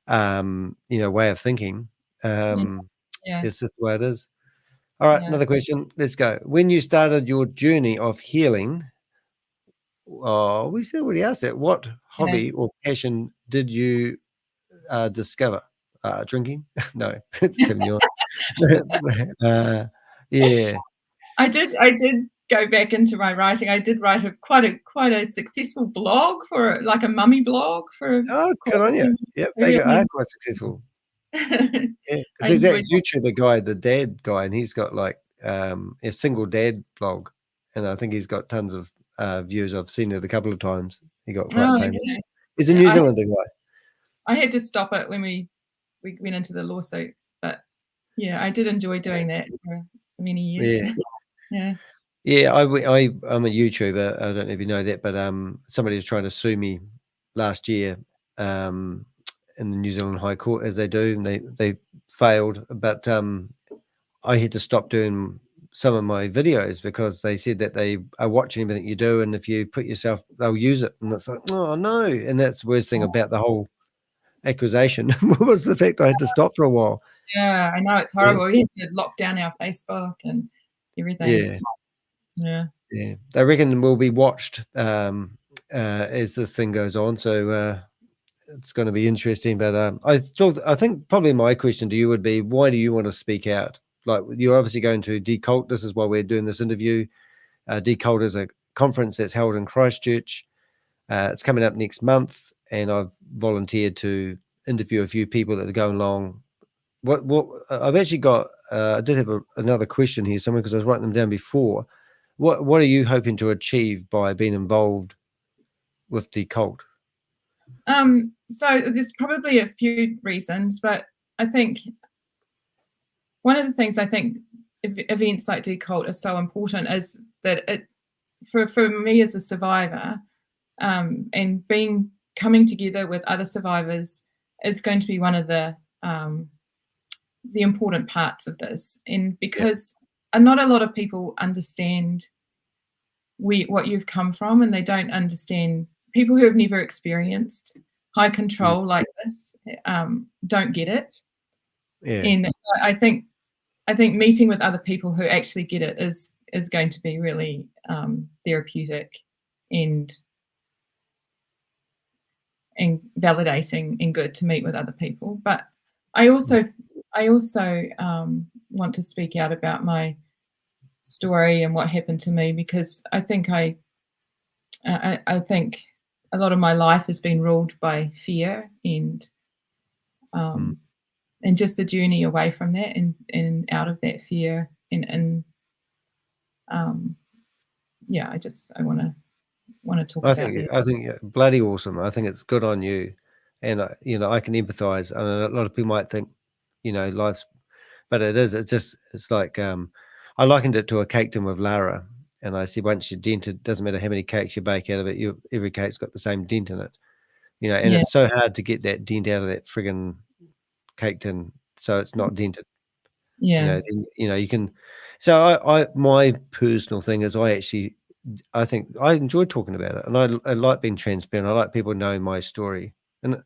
way of thinking, Yeah, yeah, it's just the way it is. All right, yeah, another question. Let's go. When you started your journey of healing, oh, we already asked that. What yeah. hobby or passion did you discover? Drinking? No, it's Kim York. Yeah. I did go back into my writing. I did write quite a successful blog, for like a mummy blog, for Oh, quite good on a you. few Yep, I they really are quite successful. Yeah, because I there's that enjoyed that. YouTuber guy, the dad guy, and he's got like a single dad blog, and I think he's got tons of views. I've seen it a couple of times. He got quite Oh, famous. okay. He's a Yeah, New Zealander guy. I had to stop it when we went into the lawsuit, but yeah, I did enjoy doing that for many years. Yeah. Yeah. Yeah, I'm a YouTuber. I don't know if you know that, but somebody was trying to sue me last year um, in the New Zealand High Court, as they do, and they failed. But I had to stop doing some of my videos because they said that they are watching everything you do, and if you put yourself, they'll use it. And it's like, oh no! And that's the worst thing about the whole accusation was the fact I had to stop for a while. Yeah, I know, it's Yeah, horrible. We had to lock down our Facebook and everything. yeah. Yeah. Yeah, they reckon we'll be watched as this thing goes on. So it's going to be interesting. But I think probably my question to you would be, why do you want to speak out? Like you're obviously going to DECULT. This is why we're doing this interview. DECULT is a conference that's held in Christchurch. It's coming up next month, and I've volunteered to interview a few people that are going along. What I've actually got, I did have another question here somewhere because I was writing them down before. What are you hoping to achieve by being involved with DECULT? So there's probably a few reasons, but I think one of the things I think events like DECULT are so important is that it, for me as a survivor, and coming together with other survivors is going to be one of the important parts of this. And Yeah, because not a lot of people understand what you've come from, and they don't understand, people who have never experienced high mm, control like this don't get it. yeah, And so I think meeting with other people who actually get it is going to be really therapeutic and validating and good to meet with other people. But I mm, also want to speak out about my story and what happened to me, because I think I think a lot of my life has been ruled by fear and just the journey away from that and out of that fear and yeah, I want to talk about that. I think bloody awesome. I think it's good on you, and I can empathise. I know a lot of people might think, life's, but it is. It's like I likened it to a cake tin with Lara, and I said once you dent it, doesn't matter how many cakes you bake out of it, every cake's got the same dent in it. And Yeah. it's so hard to get that dent out of that friggin' cake tin, so it's not dented. Yeah. You can. So I my personal thing is I think I enjoy talking about it, and I like being transparent. I like people knowing my story, and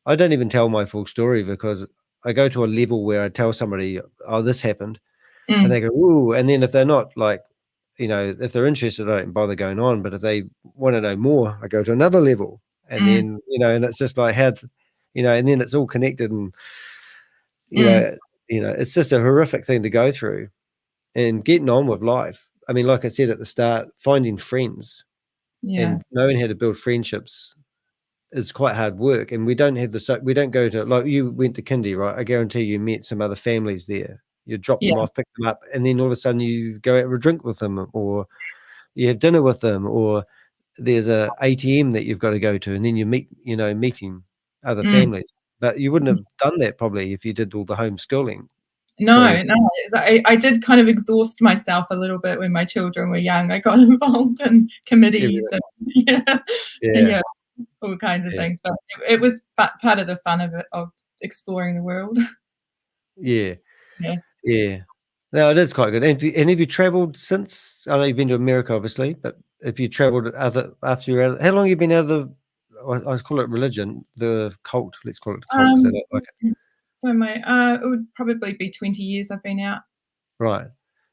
I don't even tell my full story because I go to a level where I tell somebody, "Oh, this happened," and they go, "Ooh," and then if they're not like, if they're interested, I don't bother going on. But if they want to know more, I go to another level, and then and it's just like and then it's all connected, and it's just a horrific thing to go through, and getting on with life. I mean, like I said at the start, finding friends Yeah. and knowing how to build friendships is quite hard work. And we don't go to, like, you went to kindy, right? I guarantee you met some other families there. You drop them Yeah. off, pick them up, and then all of a sudden you go out for a drink with them, or you have dinner with them, or there's a ATM that you've got to go to, and then you meeting other families. But you wouldn't have done that probably if you did all the homeschooling. No. I did kind of exhaust myself a little bit when my children were young. I got involved in committees and all kinds of things. But it was part of the fun of it, of exploring the world. Yeah. Yeah. Yeah. No, it is quite good. And have you travelled since? I know you've been to America, obviously, but if you travelled after you're out, how long have you been out of the, I call it religion, the cult, let's call it the cult, because I don't like it. So it would probably be 20 years I've been out. Right.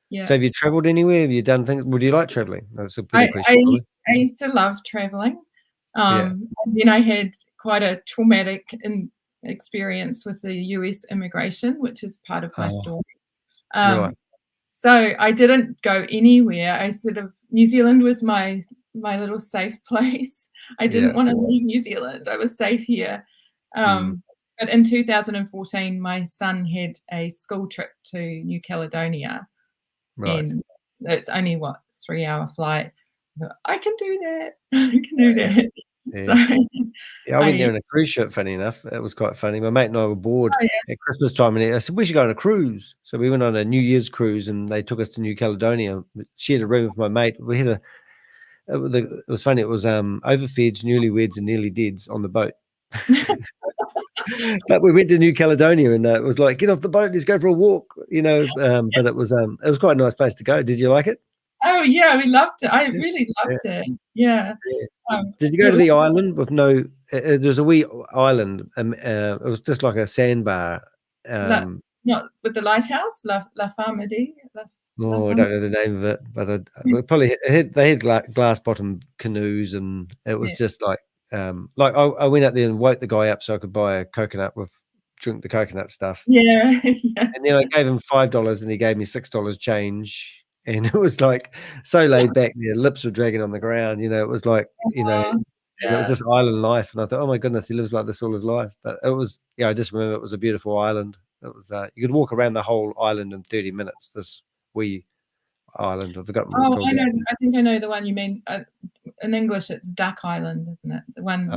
Yeah. So have you travelled anywhere? Have you done things? Would you like travelling? That's a better I question, probably. used to love traveling. Yeah. And then I had quite a traumatic experience with the US immigration, which is part of my story. Right. So I didn't go anywhere. New Zealand was my little safe place. I didn't want to leave New Zealand. I was safe here. But in 2014, my son had a school trip to New Caledonia. Right. And it's only 3-hour flight. I can do that. I can do that. Yeah. So Yeah, I went there on a cruise ship, funny enough. It was quite funny. My mate and I were bored at Christmas time, and I said, we should go on a cruise. So we went on a New Year's cruise, and they took us to New Caledonia. Shared a room with my mate. We had it was funny. It was overfeds, newlyweds, and nearly deads on the boat. But we went to New Caledonia, and it was like, get off the boat, let's go for a walk, But it was quite a nice place to go. Did you like it? Oh yeah, we loved it. I really loved it. Yeah. Did you go to the island with no? There's a wee island. It was just like a sandbar. Not with the lighthouse, La Famidi. Oh, I don't know the name of it, but they had glass bottom canoes, and it was just like I went out there and woke the guy up so I could buy a coconut drink the coconut stuff. Yeah. And then I gave him $5, and he gave me $6 change. And it was like so laid back, their lips were dragging on the ground, it was like, and it was just island life. And I thought, oh my goodness, he lives like this all his life. But it was, I just remember it was a beautiful island. It was, you could walk around the whole island in 30 minutes, this wee island. I've forgotten what it's called. I know. I think I know the one you mean. In English, it's Duck Island, isn't it? The one,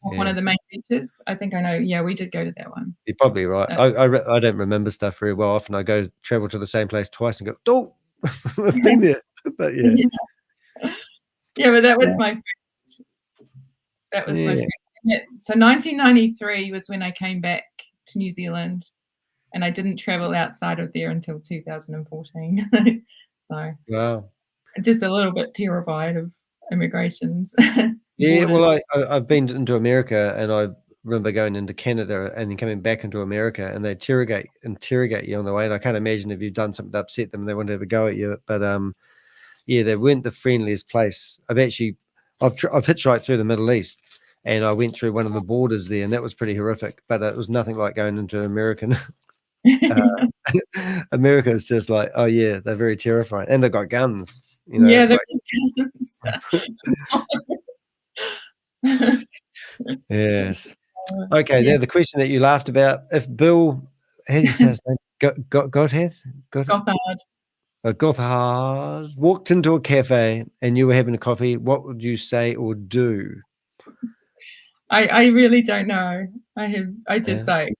one of the main beaches. I think I know. Yeah, we did go to that one. You're probably right. I don't remember stuff very well. Often I travel to the same place twice and go, oh, I've been there. But yeah. Yeah, but that was my first. That was my first. So 1993 was when I came back to New Zealand, and I didn't travel outside of there until 2014. So wow, just a little bit terrified of immigrations. Yeah, well, I've been into America, and I remember going into Canada and then coming back into America, and they interrogate you on the way. And I can't imagine if you've done something to upset them, they want to have a go at you. But yeah, they weren't the friendliest place. I've hitchhiked through the Middle East, and I went through one of the borders there, and that was pretty horrific. But it was nothing like going into American. America is just like, oh yeah, they're very terrifying, and they've got guns. You know, Yeah, it's the like yes. Okay, yeah, now the question that you laughed about, if Bill, how do you say his name? Gothard? Gothard. Gothard walked into a cafe and you were having a coffee, what would you say or do? I really don't know. I just Yeah. say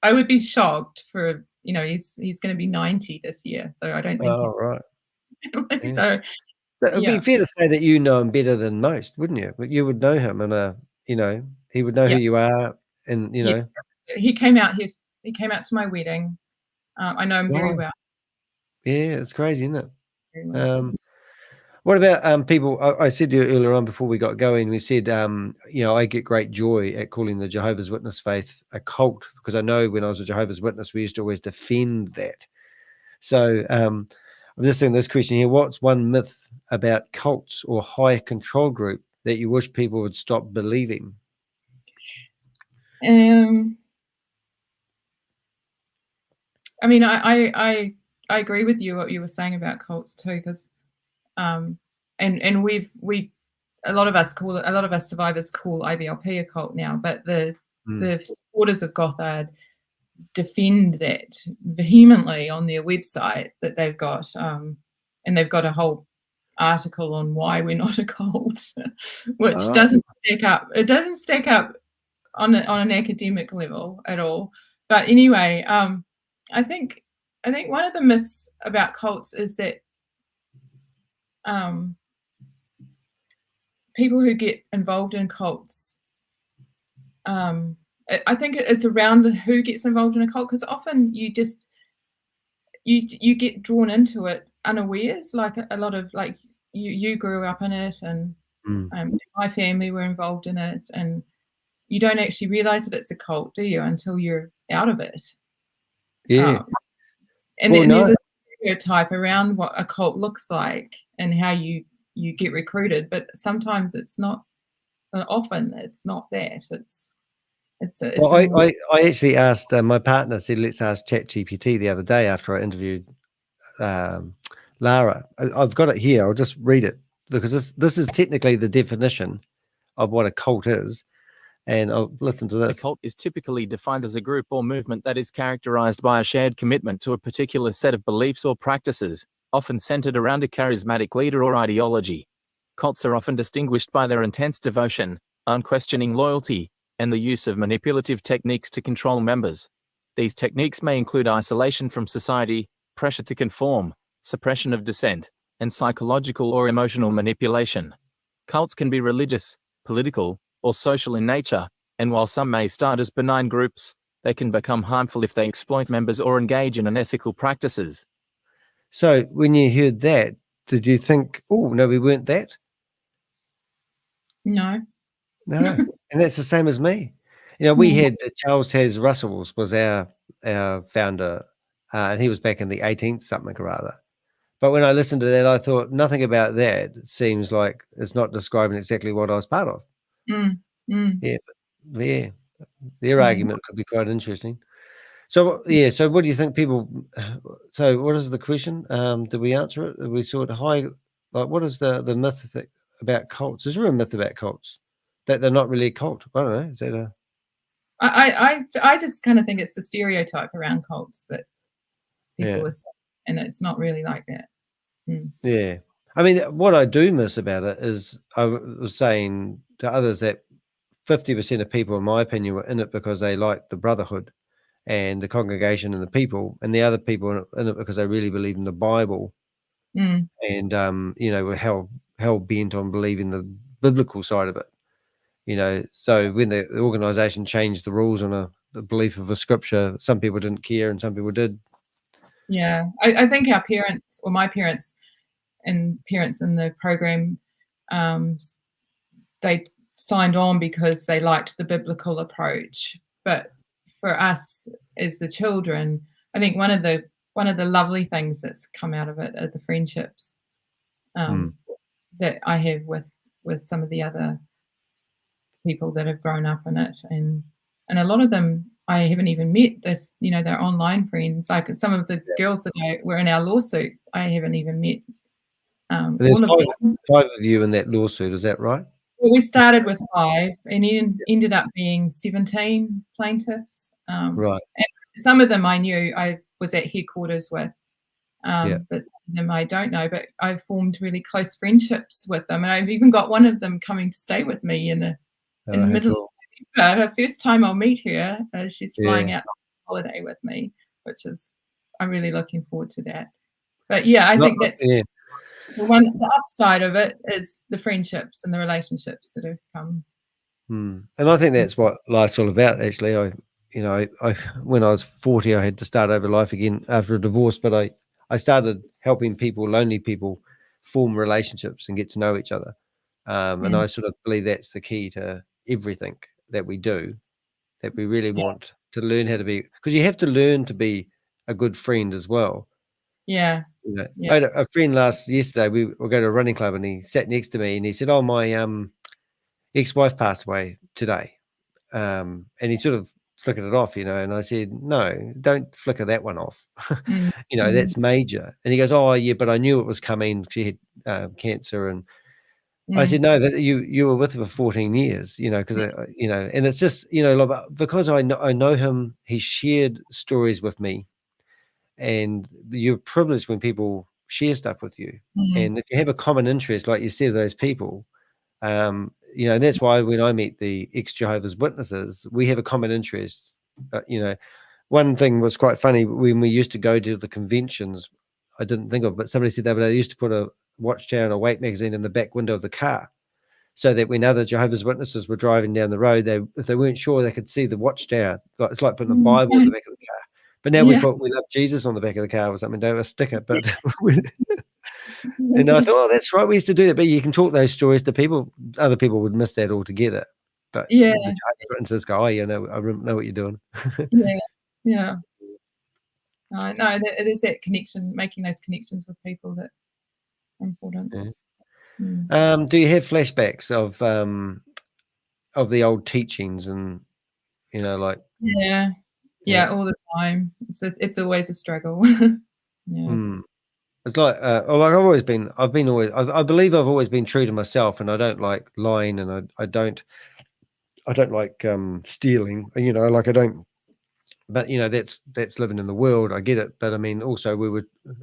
I would be shocked for, you know, he's going to be 90 this year, so I don't think Oh, he's right. Yeah. so But it'd be yeah, fair to say that you know him better than most, wouldn't you? But you would know him and, you know, he would know who yeah, you are and, you yes, know. absolutely. He came out to my wedding. I know him very Wow. well. Yeah, it's crazy, isn't it? Very well. Um, what about people? I said to you earlier on before we got going, we said, you know, I get great joy at calling the Jehovah's Witness faith a cult because I know when I was a Jehovah's Witness, we used to always defend that. So I'm just thinking this question here, what's one myth about cults or high control group that you wish people would stop believing? I mean, I agree with you what you were saying about cults too, because and we a lot of us survivors call IBLP a cult now, but Mm. the supporters of Gothard defend that vehemently on their website that they've got, and they've got a whole article on why we're not a cult, which Oh, doesn't stack up. It doesn't stack up on an academic level at all. But anyway, I think one of the myths about cults is that um, people who get involved in cults, I think it's around who gets involved in a cult, because often you just you get drawn into it unawares. Like a lot of, like, you grew up in it, and mm. my family were involved in it, and you don't actually realize that it's a cult, do you, until you're out of it. Yeah. Um, and, Well, and no. there's a stereotype around what a cult looks like and how you get recruited, but sometimes it's not. Often it's not that. It's Well, a I actually asked my partner said let's ask ChatGPT the other day after I interviewed um, Lara. I've got it here. I'll just read it because this is technically the definition of what a cult is, and I'll listen to A this. cult is typically defined as a group or movement that is characterized by a shared commitment to a particular set of beliefs or practices, often centered around a charismatic leader or ideology. Cults are often distinguished by their intense devotion, unquestioning loyalty, and the use of manipulative techniques to control members. These techniques may include isolation from society, pressure to conform, suppression of dissent, and psychological or emotional manipulation. Cults can be religious, political, or social in nature, and while some may start as benign groups, they can become harmful if they exploit members or engage in unethical practices. So when you heard that, did you think, oh no, we weren't that? no. No, and that's the same as me. You know, we Yeah. had Charles Taze Russell was our founder, and he was back in the 18th something or other. But when I listened to that, I thought nothing about that seems like it's not describing exactly what I was part of. Mm, mm, Yeah, but yeah, their yeah. argument could be quite interesting. So yeah, so what do you think people? So what is the question? Did we answer it? Did we sort of high? Like, what is the myth about cults? Is there a myth about cults that they're not really a cult? I don't know. Is that a I just kind of think it's the stereotype around cults that people yeah? are, and it's not really like that. Mm. Yeah. I mean, what I do miss about it is I was saying to others that 50% of people, in my opinion, were in it because they liked the brotherhood and the congregation and the people, and the other people in it because they really believe in the Bible Mm. and you know, were hell bent on believing the biblical side of it. You know, so when the organization changed the rules on the belief of a scripture, some people didn't care and some people did. Yeah, I think our parents, or my parents, and parents in the program, um, they signed on because they liked the biblical approach. But for us as the children, I think one of the lovely things that's come out of it are the friendships Mm. that I have with some of the other people that have grown up in it, and a lot of them I haven't even met. This, they're online friends. Like some of the girls that were in our lawsuit, I haven't even met There's all of them. 5 of you in that lawsuit, is that right? Well, we started with 5 and then ended up being 17 plaintiffs. Right. And some of them I knew, I was at headquarters with, Yeah. but some of them I don't know, but I've formed really close friendships with them. And I've even got one of them coming to stay with me in the middle Cool. of November. Her first time I'll meet her, she's flying Yeah. out on holiday with me, which is, I'm really looking forward to that. But yeah, I think that's Yeah. the upside of it is the friendships and the relationships that have come. And I think that's what life's all about, actually. I when I was 40, I had to start over life again after a divorce, but I started helping people, lonely people, form relationships and get to know each other. And I sort of believe that's the key to everything that we do, that we really want to learn how to be, because you have to learn to be a good friend as well. Yeah. You know, Yeah. I had a friend yesterday, we were going to a running club and he sat next to me and he said, "Oh, my ex-wife passed away today." And he sort of flickered it off, and I said, "No, don't flicker that one off." That's major. And he goes, "Oh, yeah, but I knew it was coming. She had cancer." And I said, "No, but you were with her for 14 years, because, and it's just, like, because I know him, he shared stories with me, and you're privileged when people share stuff with you. And if you have a common interest, like you said, those people, that's why when I meet the ex-Jehovah's Witnesses, we have a common interest. One thing was quite funny when we used to go to the conventions, I didn't think of, but somebody said they used to put a Watchtower and a Weight magazine in the back window of the car, so that when other Jehovah's Witnesses were driving down the road, if they weren't sure, they could see the Watchtower. It's like putting a Bible in the back of the car. But now we love Jesus on the back of the car or something, don't we? A sticker. But and I thought, oh, that's right, we used to do that. But you can talk those stories to people. Other people would miss that altogether. But the Jehovah's Witnesses go, "Oh, I know what you're doing." Yeah. No, it is that connection, making those connections with people that are important. Yeah. Do you have flashbacks of the old teachings and like? Yeah, all the time. It's always a struggle. It's like, like I believe I've always been true to myself, and I don't like lying, and I don't like stealing, like I don't. But that's living in the world. I get it, but I mean, also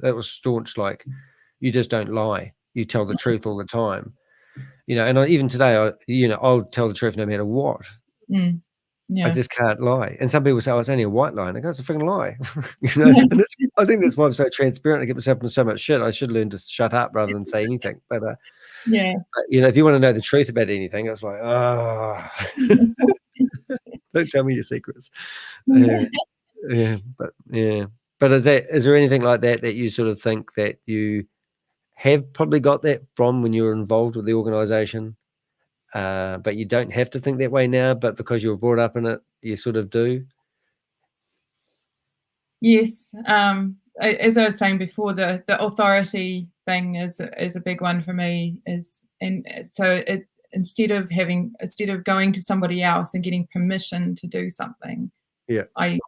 that was staunch. Like, you just don't lie. You tell the truth all the time. And even today, I'll tell the truth no matter what. I just can't lie. And some people say, "Oh, it's only a white lie." And I go, "It's a freaking lie." And I think that's why I'm so transparent. I get myself into so much shit. I should learn to shut up rather than say anything. But if you want to know the truth about anything, it's like, don't tell me your secrets. But is there anything like that you sort of think that you have probably got that from when you were involved with the organization, but you don't have to think that way now, but because you were brought up in it, you sort of do? Yes. As I was saying before, the authority thing is a big one for me. Instead of going to somebody else and getting permission to do something, I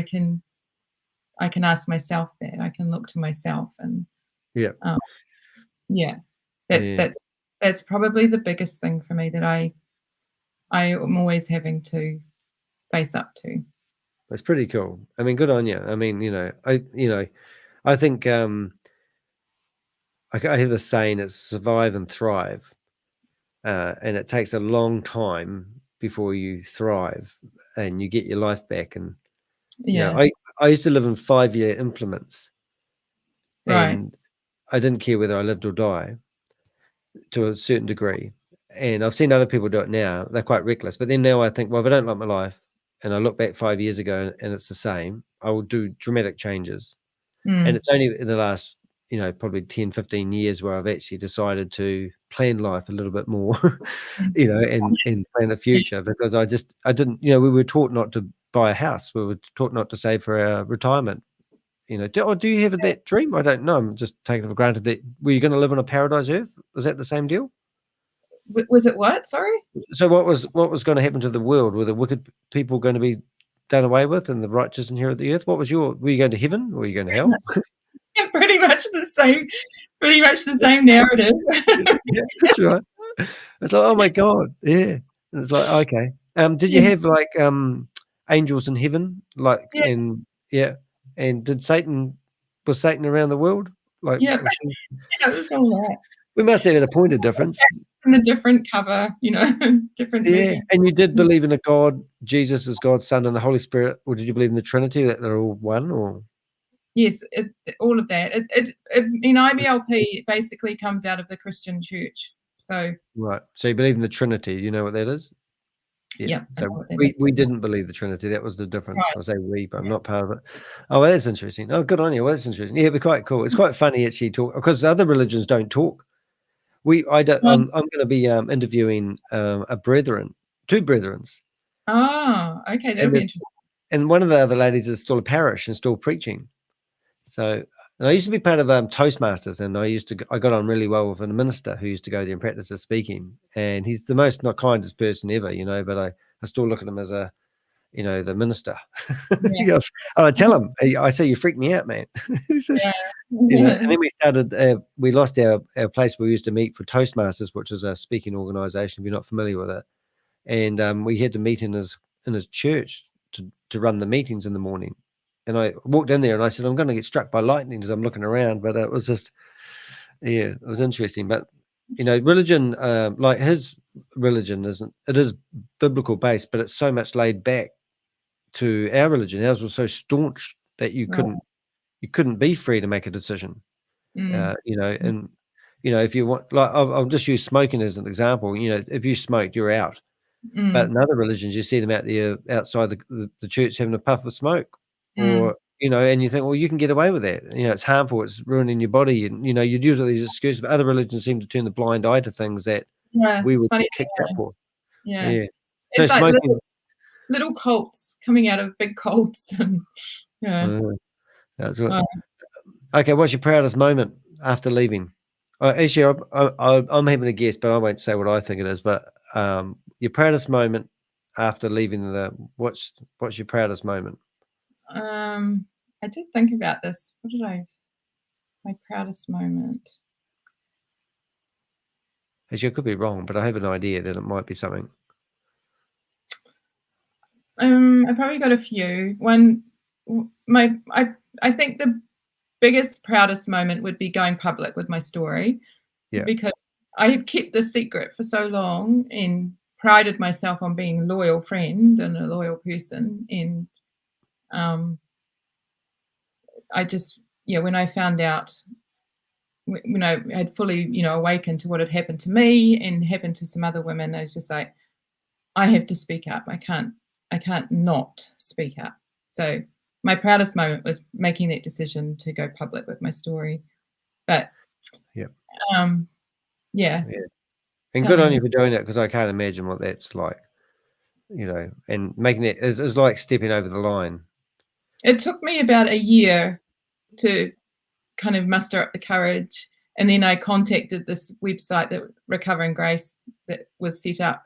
can ask myself that. I can look to myself, and that's probably the biggest thing for me that I am always having to face up to. That's pretty cool. I mean, good on you. I mean, I think I have this saying: it's survive and thrive, and it takes a long time before you thrive and you get your life back. And I used to live in 5-year implements, and I didn't care whether I lived or died to a certain degree. And I've seen other people do it now. They're quite reckless. But then now I think, well, if I don't like my life and I look back 5 years ago and it's the same, I will do dramatic changes. And it's only in the last, probably 10, 15 years where I've actually decided to plan life a little bit more, and plan the future, because I didn't, we were taught not to buy a house. We were taught not to save for our retirement. Do you have that dream? I don't know. I'm just taking it for granted that were you going to live on a paradise earth? Was that the same deal? Was it what? Sorry? So what was going to happen to the world? Were the wicked people going to be done away with and the righteous inherit the earth? Were you going to heaven or were you going to hell? Pretty much the same pretty much the same narrative. Yeah, that's right. It's like, oh my God, yeah. And it's like, okay. Did you Yeah. have like angels in heaven? Like, Yeah. and was Satan around the world? Like, Yeah, it was all that. we must have had a point of difference. And a different cover, different Yeah, movie. and you did believe in a God, Jesus is God's Son, and the Holy Spirit, or did you believe in the Trinity, that they're all one, or? Yes, all of that. In IBLP, it basically comes out of the Christian church. So Right. So you believe in the Trinity. You know what that is? yeah, I know So what that we is. didn't believe the Trinity. That was the difference. Right. I say we, but I'm not part of it. Oh, well, that's interesting. Oh, good on you. Well, that's interesting. Yeah, it'd be quite cool. It's quite funny actually talk, because other religions don't talk. I'm going to be interviewing two brethrens, Okay, that'll be interesting. and one of the other ladies is still a parish and still preaching. So, and I used to be part of Toastmasters, and I got on really well with a minister who used to go there and practice his speaking, and he's the most not kindest person ever, but I still look at him as the minister. Yeah. I tell him, I say, you freak me out, man. He says, Yeah. and then we started, we lost our place where we used to meet for Toastmasters, which is a speaking organization, if you're not familiar with it. And we had to meet in his church to run the meetings in the morning. And I walked in there and I said, I'm going to get struck by lightning as I'm looking around. But it was just, it was interesting. But, religion, like his religion it is biblical based, but it's so much laid back to our religion. Ours was so staunch that you couldn't be free to make a decision, and, if you want, like, I'll just use smoking as an example. If you smoked, you're out. But in other religions, you see them out there outside the church having a puff of smoke, or and you think, well, you can get away with that. It's harmful, it's ruining your body, and you'd use all these excuses. But other religions seem to turn the blind eye to things that we It's would funny. get kicked out for. Yeah. Yeah. So It's like smoking. little cults coming out of big cults, and That's right. Okay, what's your proudest moment after leaving? Actually, I'm having a guess, but I won't say what I think it is. But your proudest moment after leaving what's your proudest moment? I did think about this. My proudest moment? Actually, I could be wrong, but I have an idea that it might be something. I probably got a few. I think the biggest, proudest moment would be going public with my story. Yeah. Because I had kept this secret for so long and prided myself on being a loyal friend and a loyal person. And I just, when I found out, when I had fully, awakened to what had happened to me and happened to some other women, I was just like, I have to speak up. I can't not speak up. So my proudest moment was making that decision to go public with my story. But yeah. And good on you for doing that, because I can't imagine what that's like, and making that is like stepping over the line. It took me about a year to kind of muster up the courage. And then I contacted this website, that Recovering Grace, that was set up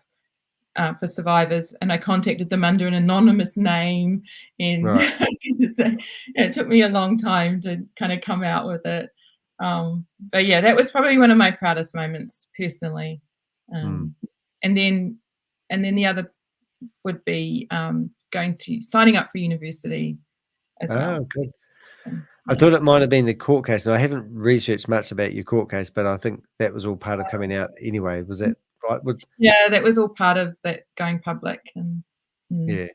for survivors. And I contacted them under an anonymous name. And right. It took me a long time to kind of come out with it. But yeah, that was probably one of my proudest moments personally. And then the other would be signing up for university as well. Good. I thought it might have been the court case, and I haven't researched much about your court case, but I think that was all part of coming out anyway. Was that right? Yeah, that was all part of that going public. And yeah.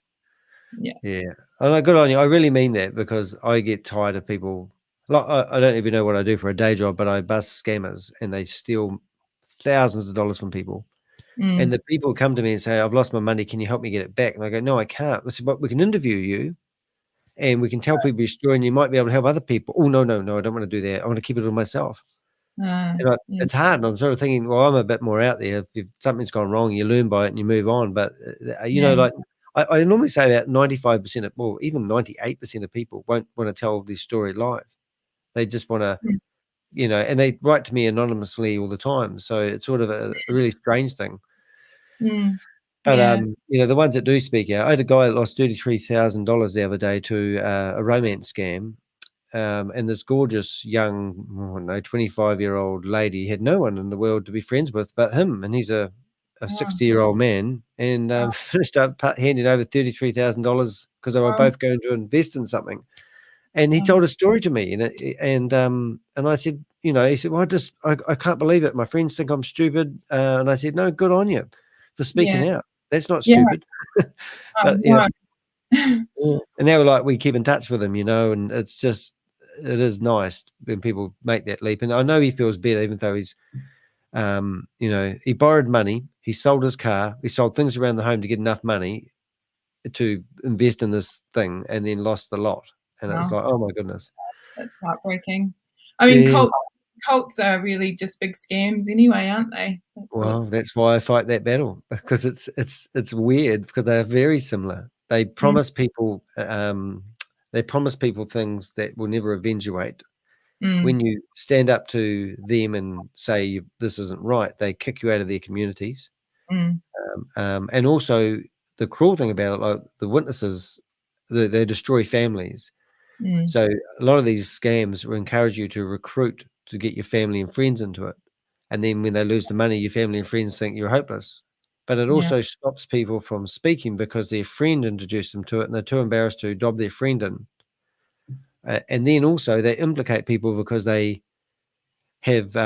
And good on you. I really mean that, because I get tired of people. Like, I don't even know what I do for a day job, but I bust scammers, and they steal thousands of dollars from people. And the people come to me and say, I've lost my money, can you help me get it back? And I go, no, I can't. I said, but we can interview you, and we can tell people your story, and you might be able to help other people. Oh, no, I don't want to do that. I want to keep it to myself. It's hard. And I'm sort of thinking, well, I'm a bit more out there. If something's gone wrong, you learn by it and you move on. But, like, I normally say that 95% even 98% of people won't want to tell this story live. They just want to, and they write to me anonymously all the time. So it's sort of a really strange thing. But, the ones that do speak out, I had a guy that lost $33,000 the other day to a romance scam. and this gorgeous young, 25-year-old lady had no one in the world to be friends with but him, and he's a 60-year-old man, and finished up handing over $33,000 because they were both going to invest in something. And he told a story to me, and I said, he said, well, I can't believe it. My friends think I'm stupid, and I said, no, good on you for speaking out. That's not stupid. But and now we keep in touch with him, and it is nice when people make that leap. And I know he feels better, even though he's, he borrowed money, he sold his car, he sold things around the home to get enough money to invest in this thing, and then lost the lot. And it was like, oh my goodness, that's heartbreaking. I mean, cults are really just big scams anyway, aren't they? That's why I fight that battle, because it's weird, because they are very similar. They promise people things that will never eventuate. When you stand up to them and say this isn't right, they kick you out of their communities. And also the cruel thing about it, like the witnesses, they destroy families. So a lot of these scams will encourage you to recruit to get your family and friends into it. And then when they lose the money, your family and friends think you're hopeless. But it also stops people from speaking because their friend introduced them to it, and they're too embarrassed to dob their friend in. And then also they implicate people because they have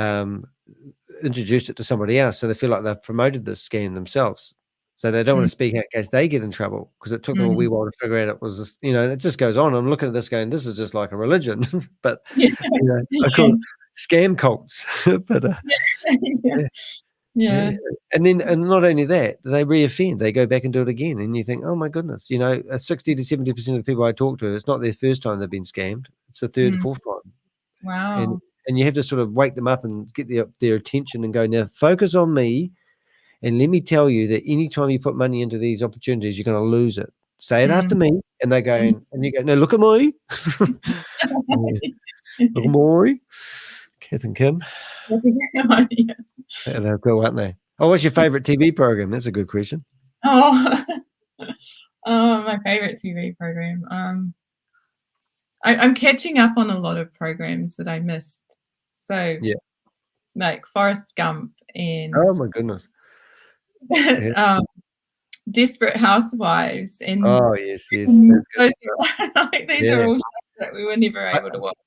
introduced it to somebody else. So they feel like they've promoted this scam themselves. So they don't want to speak out in case they get in trouble, because it took them a wee while to figure out it was this, it just goes on. I'm looking at this going, this is just like a religion. But I call it scam cults. But and not only that, they reoffend. They go back and do it again, and you think, oh my goodness, 60 to 70% of the people I talk to, it's not their first time they've been scammed. It's the third or fourth time. Wow. And you have to sort of wake them up and get their attention and go, now focus on me. And let me tell you that anytime you put money into these opportunities, you're going to lose it. Say it after me. And they go, and you go, no, look at me. Look at me. Kath and Kim. They'll go, aren't they? Oh, what's your favorite TV program? That's a good question. Oh, my favorite TV program. I'm catching up on a lot of programs that I missed. So, like Forrest Gump and oh my goodness, Desperate Housewives, and yes, those are, these are all shows that we were never able to watch.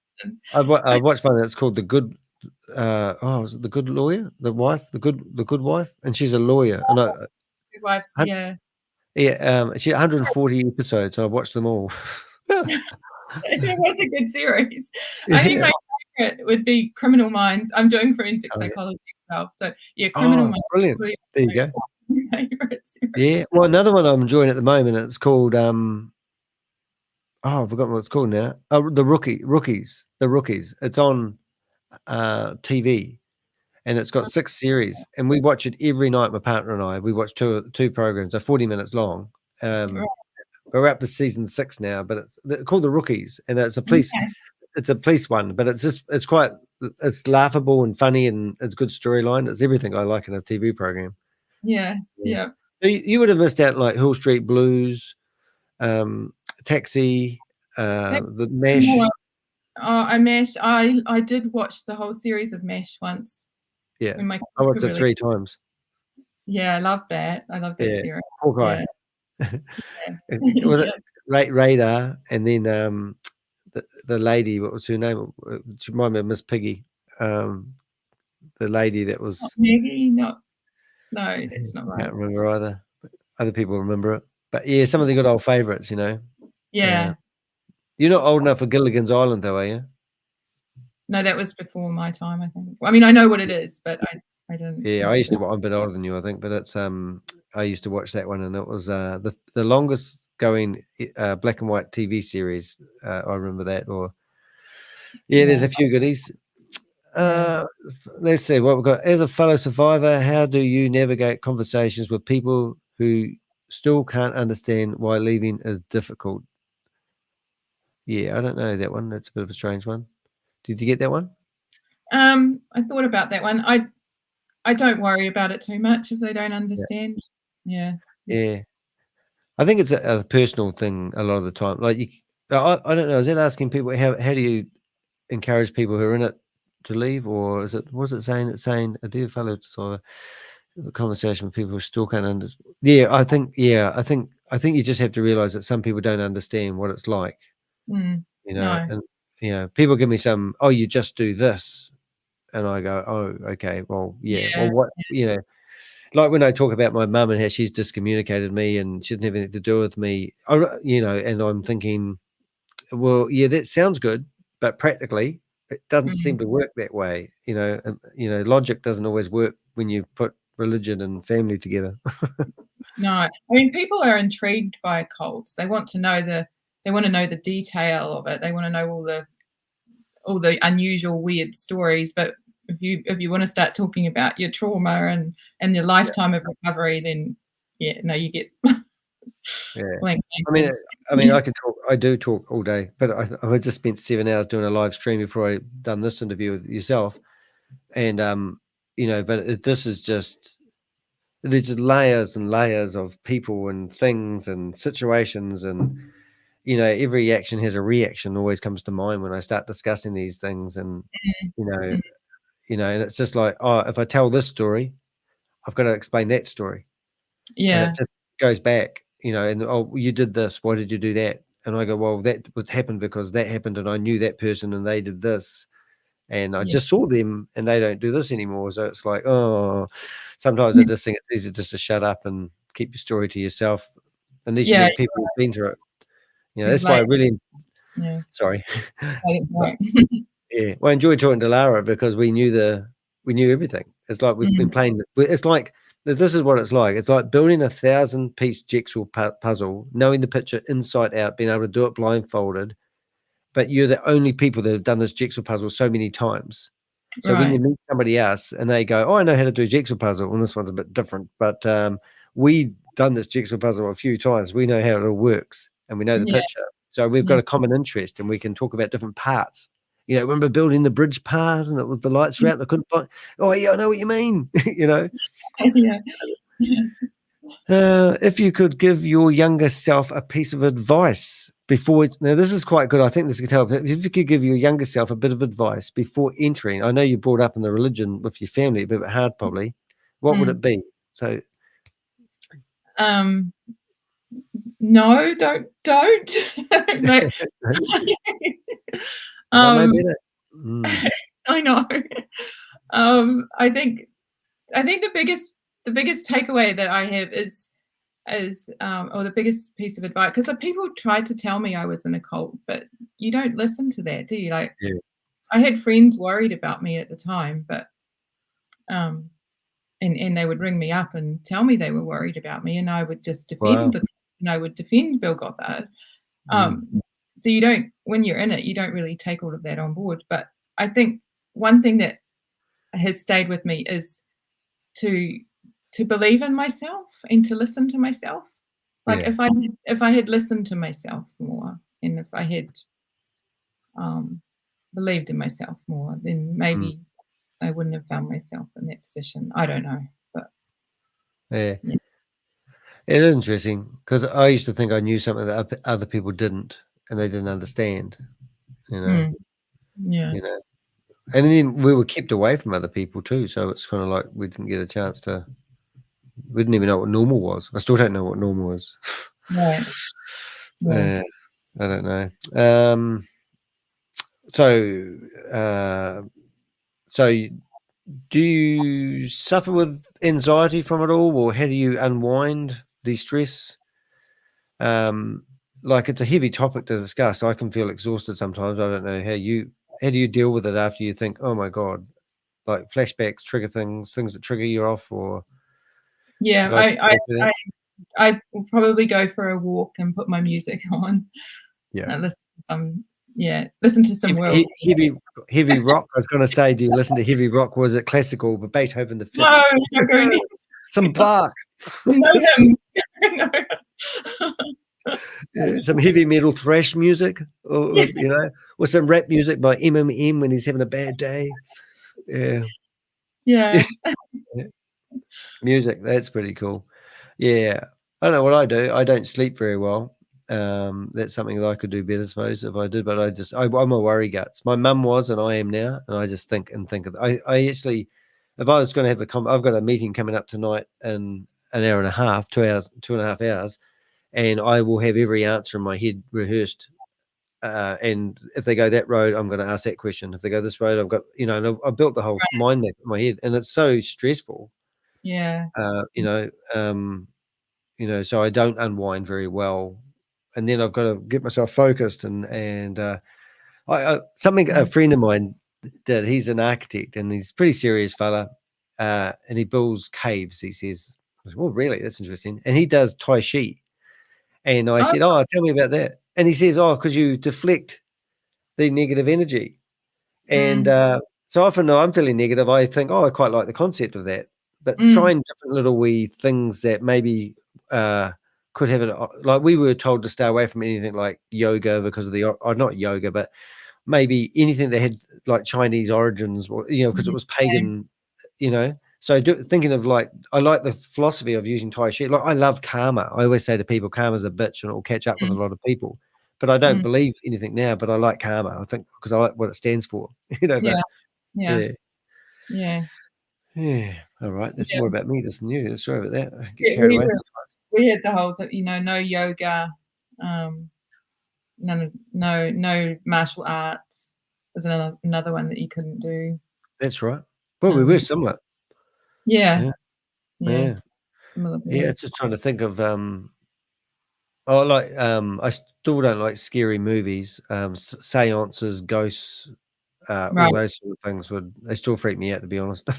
I watched one that's called The Good. Was it The Good Lawyer? The wife, the good wife, and she's a lawyer. And Good Wives, she had 140 episodes, and I watched them all. It was a good series. I think my favorite would be Criminal Minds. I'm doing forensic psychology as well. So Criminal Minds. Brilliant. There you go. Favorite series. Yeah. Well, another one I'm enjoying at the moment, it's called I've forgotten what it's called now. The Rookies. The Rookies. It's on TV, and it's got 6 series, and we watch it every night. My partner and I, we watch two programs. They're 40 minutes long. We're up to season 6 now, but it's called The Rookies, and it's a police. Okay. It's a police one, but it's laughable and funny, and it's good storyline. It's everything I like in a TV program. Yeah. So you would have missed out like Hill Street Blues, Taxi, the MASH. MASH. I did watch the whole series of MASH once. Yeah, I watched it 3 times. Yeah, I love that. I love that series. Hawkeye. Was it Radar, and then the lady, what was her name? She reminded me of Miss Piggy. The lady that was Maggie. No, it's not right. I can't remember either. But other people remember it. But yeah, some of the good old favourites, Yeah. You're not old enough for Gilligan's Island, though, are you? No, that was before my time, I think. I mean, I know what it is, but I didn't. Yeah, I used to. I'm a bit older than you, I think, but it's I used to watch that one, and it was the longest going black and white TV series. I remember that. Or there's a few goodies. Let's see what we've got. As a fellow survivor, how do you navigate conversations with people who still can't understand why leaving is difficult? Yeah, I don't know that one. That's a bit of a strange one. Did you get that one? I thought about that one. I don't worry about it too much if they don't understand. Yeah. I think it's a personal thing a lot of the time. Like I don't know. Is that asking people how do you encourage people who are in it to leave, or is it was it saying a dear fellow sort of a conversation with people who still can't understand? I think you just have to realize that some people don't understand what it's like. No. And people give me some, oh, you just do this, and I go, oh, okay, well, well, what, like when I talk about my mum and how she's discommunicated me and she didn't have anything to do with me, and I'm thinking, well, that sounds good, but practically it doesn't seem to work that way. Logic doesn't always work when you put religion and family together. No, I mean, people are intrigued by cults. They want to know the detail of it. They want to know all the unusual, weird stories. But if you want to start talking about your trauma and your lifetime of recovery, then you get blank. I mean, I can talk. I do talk all day, but I just spent 7 hours doing a live stream before I done this interview with yourself, and but this is just. There's just layers and layers of people and things and situations, and every action has a reaction. Always comes to mind when I start discussing these things, and and it's just like, oh, if I tell this story, I've got to explain that story. And it just goes back, and oh, you did this. Why did you do that? And I go, well, that would happen because that happened, and I knew that person, and they did this. And I just saw them, and they don't do this anymore. So it's like, oh, sometimes I just think it's easier just to shut up and keep your story to yourself, unless you meet people who've been through it. That's why I really, sorry. Right. Well, I enjoyed talking to Lara because we knew everything. It's like we've been playing. It's like this is what it's like. It's like building a 1,000-piece jigsaw puzzle, knowing the picture inside out, being able to do it blindfolded. But you're the only people that have done this jigsaw puzzle so many times. So when you meet somebody else and they go, oh, I know how to do a jigsaw puzzle, and this one's a bit different, but we've done this jigsaw puzzle a few times. We know how it all works, and we know the picture. So we've got a common interest, and we can talk about different parts. Remember building the bridge part, and it was the lights were out, and I couldn't find. Oh yeah, I know what you mean. If you could give your younger self a piece of advice before now, this is quite good. I think this could help. If you could give your younger self a bit of advice before entering, I know you brought up in the religion with your family, a bit hard probably. What would it be? So, no, don't. No. I know. I think the biggest takeaway that I have is or the biggest piece of advice, because people tried to tell me I was in a cult, but you don't listen to that, do you? Like, I had friends worried about me at the time, but and they would ring me up and tell me they were worried about me, and I would just defend I would defend Bill Gothard. So you don't, when you're in it, you don't really take all of that on board. But I think one thing that has stayed with me is to believe in myself and to listen to myself. Like if I had listened to myself more, and if I had believed in myself more, then maybe I wouldn't have found myself in that position. I don't know, but it is interesting because I used to think I knew something that other people didn't, and they didn't understand. And then we were kept away from other people too, so it's kind of like we didn't get a chance to. We didn't even know what normal was. I still don't know what normal is. Right. I don't know. So do you suffer with anxiety from it all, or how do you unwind, de-stress? Like, it's a heavy topic to discuss. I can feel exhausted sometimes. I don't know how do you deal with it after you think, oh my God, like flashbacks trigger things that trigger you off, or I will probably go for a walk and put my music on. And listen to some heavy rock. I was going to say, do you listen to heavy rock? Was it classical, but Beethoven the Fifth? No, some Bach. Know him. Some heavy metal thrash music, or or some rap music by Eminem when he's having a bad day. Music, that's pretty cool. I don't know what I do. I don't sleep very well. That's something that I could do better, I suppose, if I did. But I'm a worry guts. My mum was, and I am now, and I just think of. I actually, if I was going to have I've got a meeting coming up tonight in an hour and a half, 2.5 hours, and I will have every answer in my head rehearsed. And if they go that road, I'm going to ask that question. If they go this road, I've got, and I've built the whole mind map in my head, and it's so stressful. Yeah. So I don't unwind very well, and then I've got to get myself focused. And a friend of mine did. He's an architect, and he's a pretty serious fella, and he builds caves. He says, "Well, really, that's interesting." And he does Tai Chi, and I said, "Oh, tell me about that." And he says, "Oh, because you deflect the negative energy." And so often, I'm feeling negative. I think, "Oh, I quite like the concept of that." But trying different little wee things that maybe could have it. Like we were told to stay away from anything like yoga because of not yoga, but maybe anything that had like Chinese origins, or because it was pagan. So thinking of I like the philosophy of using Tai Chi. Like I love karma. I always say to people, karma's a bitch and it will catch up with a lot of people. But I don't believe anything now. But I like karma. I think because I like what it stands for. Yeah. All right. That's more about me than you. Sorry about that. I get Yeah, carried away. we had the whole, no yoga, no martial arts. There's another one that you couldn't do. That's right. Well, we were similar. Yeah. Similar. Yeah, just trying to think of I still don't like scary movies. Seances, ghosts, all those sort of things they still freak me out, to be honest.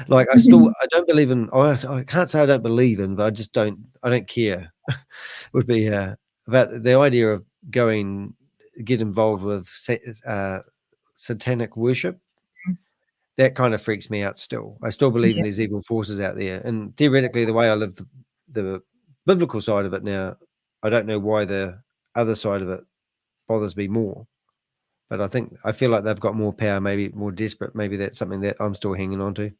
Like I don't believe in. I can't say I don't believe in, but I don't care. Would be about the idea of get involved with satanic worship. That kind of freaks me out still. I still believe in these evil forces out there. And theoretically, the way I live the biblical side of it now, I don't know why the other side of it bothers me more. But I feel like they've got more power, maybe more desperate. Maybe that's something that I'm still hanging on to.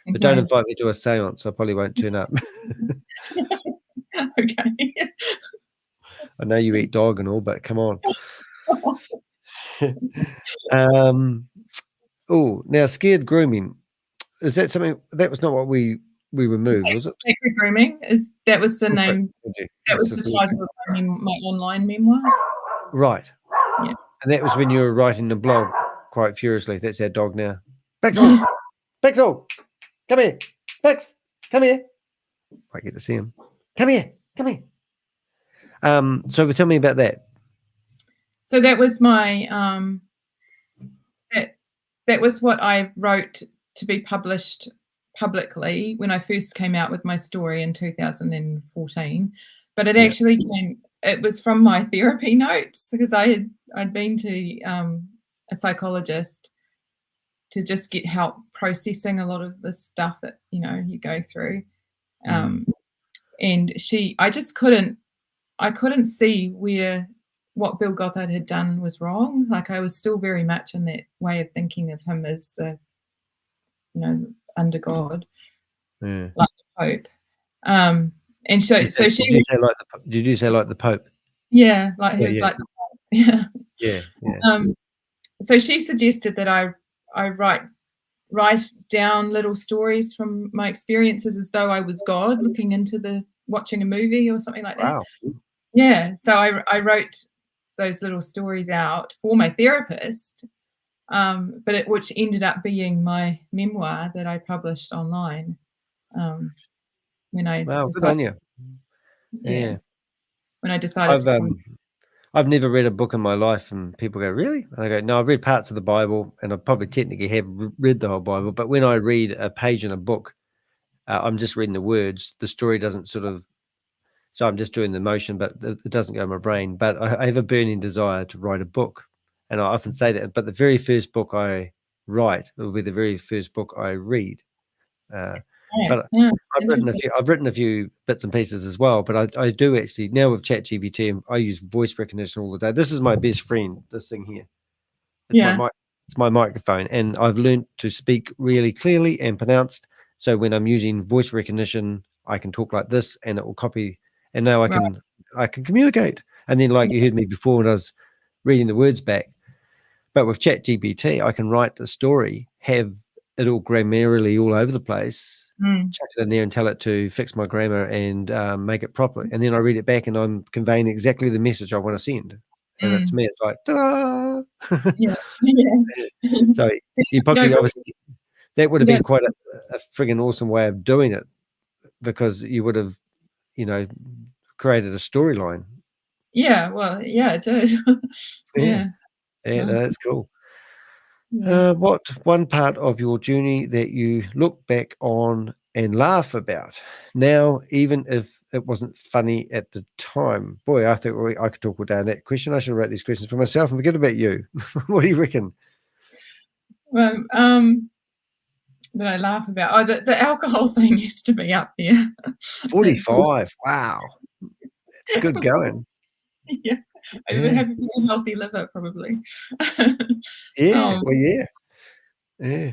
But don't invite me to a seance. I probably won't turn up. Okay. I know you eat dog and all, but come on. Now scared grooming. Is that something that was not what we removed, was it? Sacred Grooming that was the name. That was the title of my online memoir. Right. Yeah. And that was when you were writing the blog quite furiously. That's our dog now. Pixel! Pixel! Come here! Pix! Come here! I get to see him. Come here! Come here! So tell me about that. So that was my that was what I wrote to be published publicly when I first came out with my story in 2014. But it actually it was from my therapy notes, because I'd been to a psychologist to just get help processing a lot of the stuff that you go through. And I couldn't see what Bill Gothard had done was wrong. Like I was still very much in that way of thinking of him as, under God, like the Pope. And so did you say like the Pope? Yeah, like he was like the Pope. Yeah. So she suggested that I write down little stories from my experiences as though I was God looking into watching a movie or something like that. Wow. Yeah. So I wrote those little stories out for my therapist, which ended up being my memoir that I published online. When I decided, good on you. Yeah. When I decided I've never read a book in my life, and people go, "Really?" And I go, "No, I've read parts of the Bible, and I probably technically have read the whole Bible. But when I read a page in a book, I'm just reading the words. The story doesn't so I'm just doing the motion, but it doesn't go in my brain. But I have a burning desire to write a book, and I often say that. But the very first book I write will be the very first book I read. But I've written a few bits and pieces as well. But I do actually now with ChatGPT, I use voice recognition all the day. This is my best friend. This thing here. It's my microphone, and I've learned to speak really clearly and pronounced. So when I'm using voice recognition, I can talk like this, and it will copy. And now I can communicate. And then, like you heard me before when I was reading the words back, but with ChatGPT, I can write the story, have it all grammarily all over the place, chuck it in there and tell it to fix my grammar and make it properly. And then I read it back and I'm conveying exactly the message I want to send. And to me, it's like, ta-da! Yeah. Yeah. So you probably obviously that would have been quite a friggin' awesome way of doing it, because you would have, created a storyline. Yeah, well, yeah, it did. Yeah. Yeah, no, that's cool. What one part of your journey that you look back on and laugh about now, even if it wasn't funny at the time? Boy, I think I could talk all day on that question. I should write these questions for myself and forget about you. What do you reckon? Well, that I laugh about. Oh, the alcohol thing used to be up there. 45. Wow. That's good going. Yeah. I would have a very healthy liver, probably. Yeah. Well, yeah. Yeah.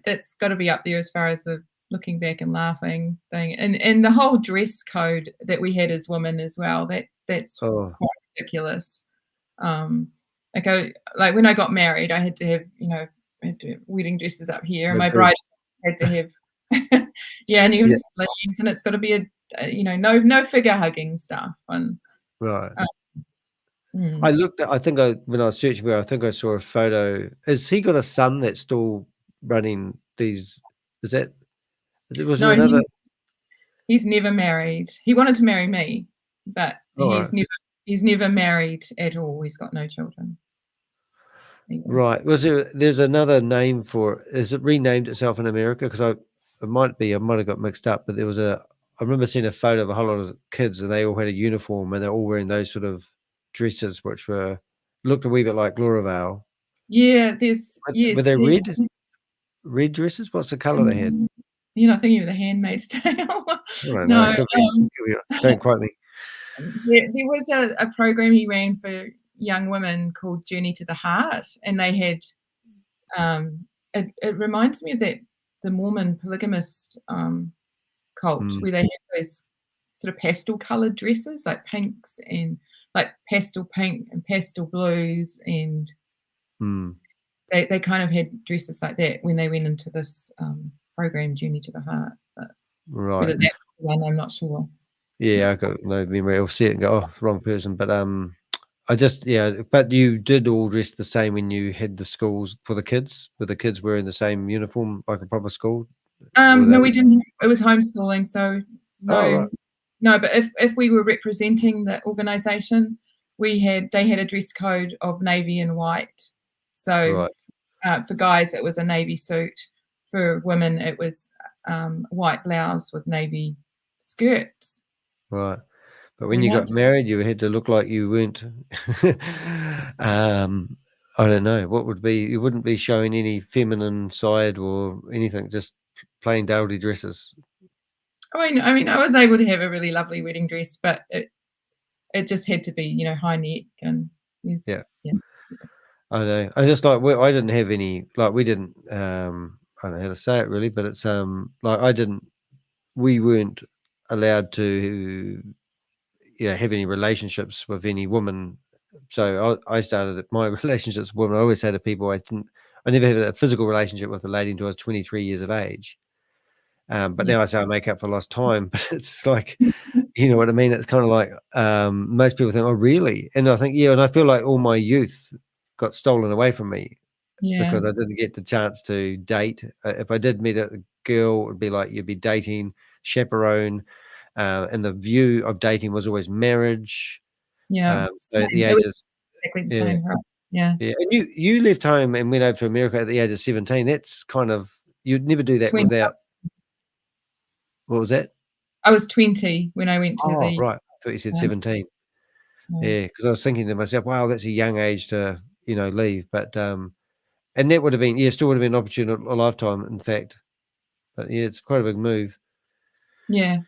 That's got to be up there as far as the looking back and laughing thing, and the whole dress code that we had as women as well. That's quite ridiculous. Like when I got married, I had to have wedding dresses up here, and my bride had to have and even sleeves, and it's got to be no figure hugging stuff. And right. When I was searching for it, I think I saw a photo. Has he got a son that's still running these? He's never married. He wanted to marry me, but he's never married at all. He's got no children. Right. There's another name for it. Is it renamed itself in America? Because I might have got mixed up, but I remember seeing a photo of a whole lot of kids and they all had a uniform and they're all wearing those sort of dresses, which looked a wee bit like Gloravale. Yeah, were they red? Red dresses? What's the colour they had? You're not thinking of The Handmaid's Tale. I don't know. Don't quote me. There was a program he ran for young women called Journey to the Heart, and they had it reminds me of the Mormon polygamist cult, where they had those sort of pastel coloured dresses, like pinks and like pastel pink and pastel blues, and they kind of had dresses like that when they went into this program, Journey to the Heart. But whether that's the one, I'm not sure. Yeah, I got no memory. I'll see it and go, oh, wrong person. But but you did all dress the same when you had the schools for the kids? Were the kids wearing the same uniform like a proper school? No, we didn't. It was homeschooling, so no. Oh, right. No, but if we were representing the organisation, they had a dress code of navy and white. So for guys, it was a navy suit. For women, it was white blouse with navy skirts. Right. But when you got married, you had to look like you weren't, I don't know, what would be, you wouldn't be showing any feminine side or anything, just plain dowdy dresses. I mean, I was able to have a really lovely wedding dress, but it just had to be, high neck and yeah. I know. I just like, I didn't have any, like we didn't, I don't know how to say it really, but it's like we weren't allowed to have any relationships with any woman. So I started my relationships with women. I always say to people, I never had a physical relationship with a lady until I was 23 years of age. But now I say I make up for lost time, but it's like, you know what I mean? It's kind of like, most people think, oh, really? And I think, and I feel like all my youth got stolen away from me because I didn't get the chance to date. If I did meet a girl, it would be like, you'd be dating, chaperone, and the view of dating was always marriage. Yeah. So at the age of exactly the same, right? Yeah. Yeah. And you left home and went over to America at the age of 17. That's kind of, you'd never do that without. What was that? I was 20 when I went to the. Right. I thought you said 17. Yeah, because I was thinking to myself, wow, that's a young age to, leave. But and that would have been, still would have been an opportunity, a lifetime, in fact. But it's quite a big move. Yeah.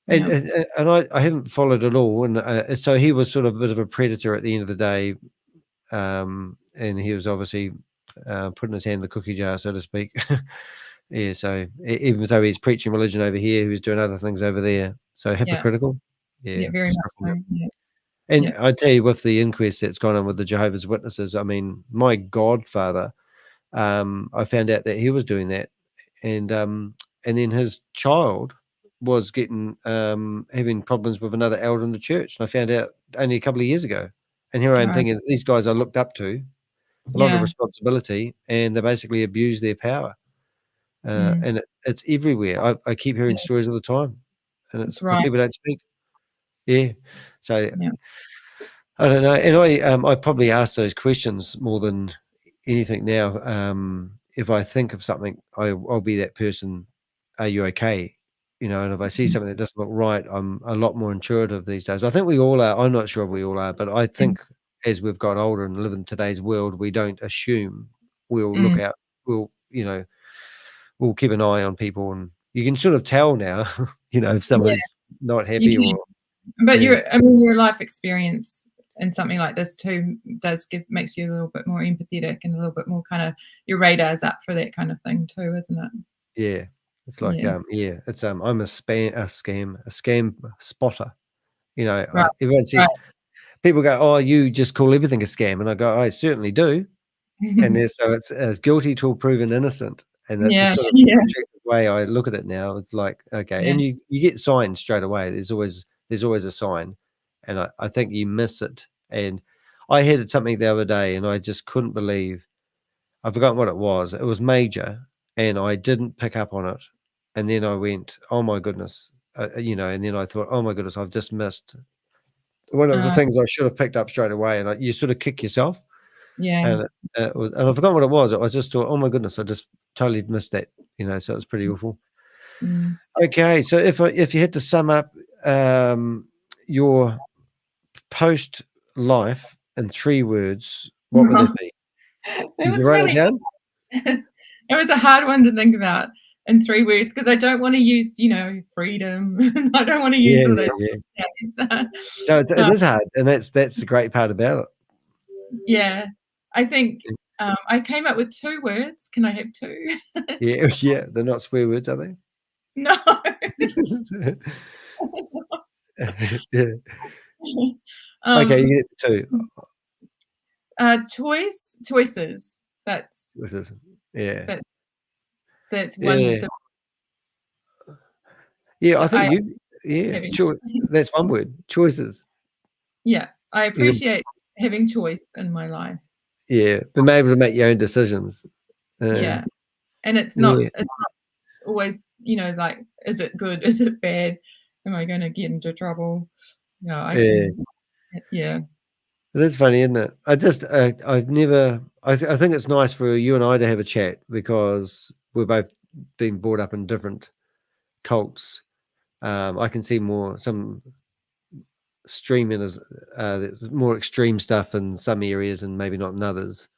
And I haven't followed it all, and so he was sort of a bit of a predator at the end of the day, and he was obviously putting his hand in the cookie jar, so to speak. Yeah, so even though he's preaching religion over here, he was doing other things over there. So hypocritical. Yeah, very much so. Yeah. and Yeah. I tell you, with the inquest that's gone on with the Jehovah's Witnesses, I mean, my godfather, I found out that he was doing that, and then his child was getting having problems with another elder in the church, and I found out only a couple of years ago. And here I am Right. thinking these guys I looked up to, a lot of Yeah. responsibility, and they basically abuse their power, and it's everywhere. I keep hearing stories all the time, and That's it's but right. people don't speak. Yeah, so Yeah. I don't know, and I probably ask those questions more than anything now. If I think of something, I'll be that person. Are you okay? You know, and if I see something that doesn't look right, I'm a lot more intuitive these days. I think we all are. I'm not sure if we all are, but I think as we've got older and live in today's world, we don't assume. We'll look out. We'll, you know, we'll keep an eye on people, and you can sort of tell now, you know, if Yeah. someone's not You happy can. or. But Yeah. your life experience and something like this too makes you a little bit more empathetic and a little bit more kind of your radar's up for that kind of thing too, isn't it? Yeah. It's like, Yeah. it's, I'm a scam spotter. You know, Right. everyone says, people go, "Oh, you just call everything a scam," and I go, "I certainly do." And so it's as guilty till proven innocent, and that's the Yeah. sort of Yeah. objective way I look at it now. It's like, okay, Yeah. and you get signs straight away. There's always a sign, and I think you miss it. And I had something the other day, and I just couldn't believe. I forgot what it was. It was major, and I didn't pick up on it. And then I went, "Oh my goodness," you know. And then I thought, "Oh my goodness, I've just missed one of the things I should have picked up straight away." And you sort of kick yourself. Yeah. And and I forgot what it was. I just thought, "Oh my goodness, I just totally missed that," you know. So it's pretty awful. Mm. Okay, so if you had to sum up your post life in 3 words, what would that be? It Did you was write it really down? it was a hard one to think about in 3 words because I don't want to use, freedom. I don't want to use Yeah, all yeah, those yeah. words. So it is hard, and that's the great part about it. Yeah. I think I came up with 2 words. Can I have 2? Yeah, yeah. They're not swear words, are they? No. Yeah. Okay, you get 2. Choices. That's This is yeah. that's that's one Yeah. Yeah, I that think I you yeah, having. that's one word, choices. Yeah, I You appreciate having choice in my life. yeah, being able to make your own decisions. Yeah, and it's Yeah, not always, like, is it good? Is it bad? Am I gonna get into trouble? I yeah. can. Yeah. It is funny, isn't it? I've never I think it's nice for you and I to have a chat because we're both been brought up in different cults. I can see some streaming as there's more extreme stuff in some areas and maybe not in others.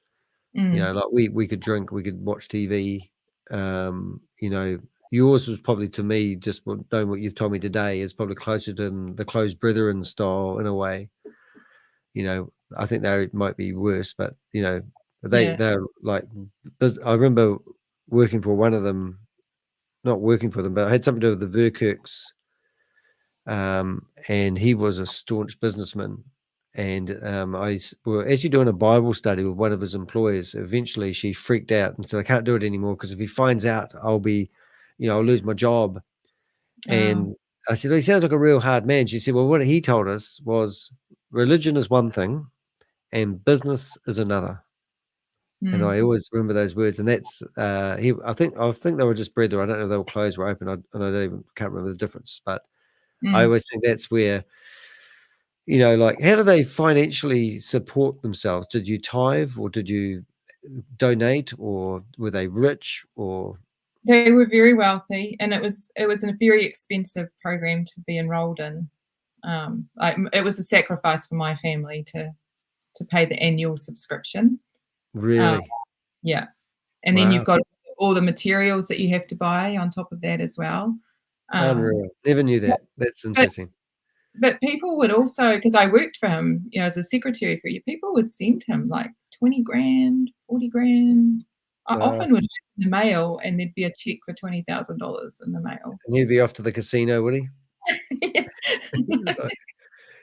You know, like we could drink, we could watch TV. You know, yours was probably to me just knowing what you've told me today is probably closer to the closed brethren style in a way. You know, I think they might be worse, but you know, Yeah. they're like. I remember working for one of them, not working for them, but I had something to do with the Verkirks. And he was a staunch businessman. And we're actually doing a Bible study with one of his employers. Eventually, she freaked out and said, "I can't do it anymore because if he finds out, I'll be, I'll lose my job." Oh. And I said, "Well, he sounds like a real hard man." She said, "Well, what he told us was religion is one thing and business is another." And I always remember those words. And that's I think they were just brethren. I don't know if they were closed or open. And I can't remember the difference. But I always think that's where. Like, how do they financially support themselves? Did you tithe or did you donate or were they rich or? They were very wealthy, and it was a very expensive program to be enrolled in. It was a sacrifice for my family to pay the annual subscription. Really? Yeah, and then you've Wow. got all the materials that you have to buy on top of that as well. Unreal. Never knew that. That's But interesting. but people would also, because I worked for him, as a secretary for you, people would send him like 20 grand, 40 grand. I Wow. often would open the mail and there'd be a check for $20,000 in the mail. And he'd be off to the casino, would he?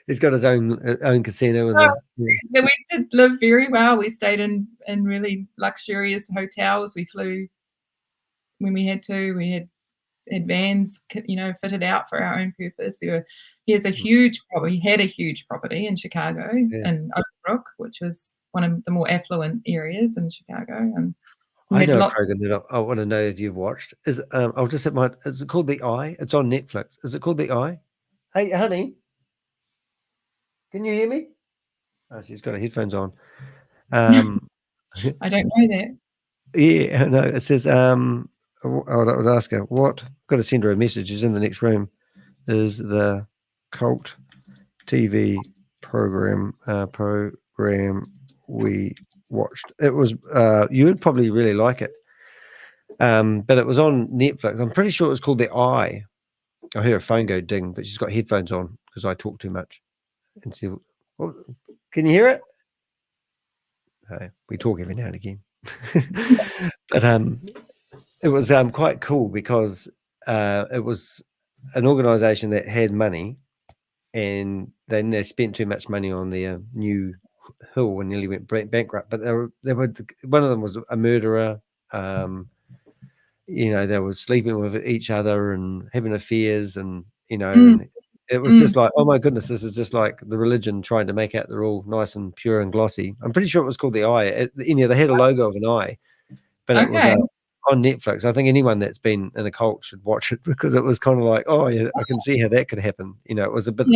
He's got his own casino with a. We did live very well. We stayed in really luxurious hotels. We flew when we had to. We had vans, fitted out for our own purpose. He had a huge property in Chicago, in Overbrook, which was one of the more affluent areas in Chicago. And I know a program that I want to know if you've watched. I'll just hit is it called The Eye? It's on Netflix. Is it called The Eye? Hey, honey, can you hear me? Oh, she's got her headphones on. I don't know that. Yeah, no, it says, I would ask her, I've got to send her a message. She's in the next room. Is the cult TV program we watched? It was, you would probably really like it. But it was on Netflix. I'm pretty sure it was called The Eye. I heard her phone go ding, but she's got headphones on because I talk too much. And she, can you hear it? We talk every now and again. But it was quite cool because it was an organization that had money, and then they spent too much money on their new hill and nearly went bankrupt. But they were one of them was a murderer. They were sleeping with each other and having affairs, and and it was just like, oh my goodness, this is just like the religion trying to make out they're all nice and pure and glossy. I'm pretty sure it was called The Eye. They had a logo of an eye, but it was on Netflix. I think anyone that's been in a cult should watch it because it was kind of like, oh yeah, I can see how that could happen. It was a bit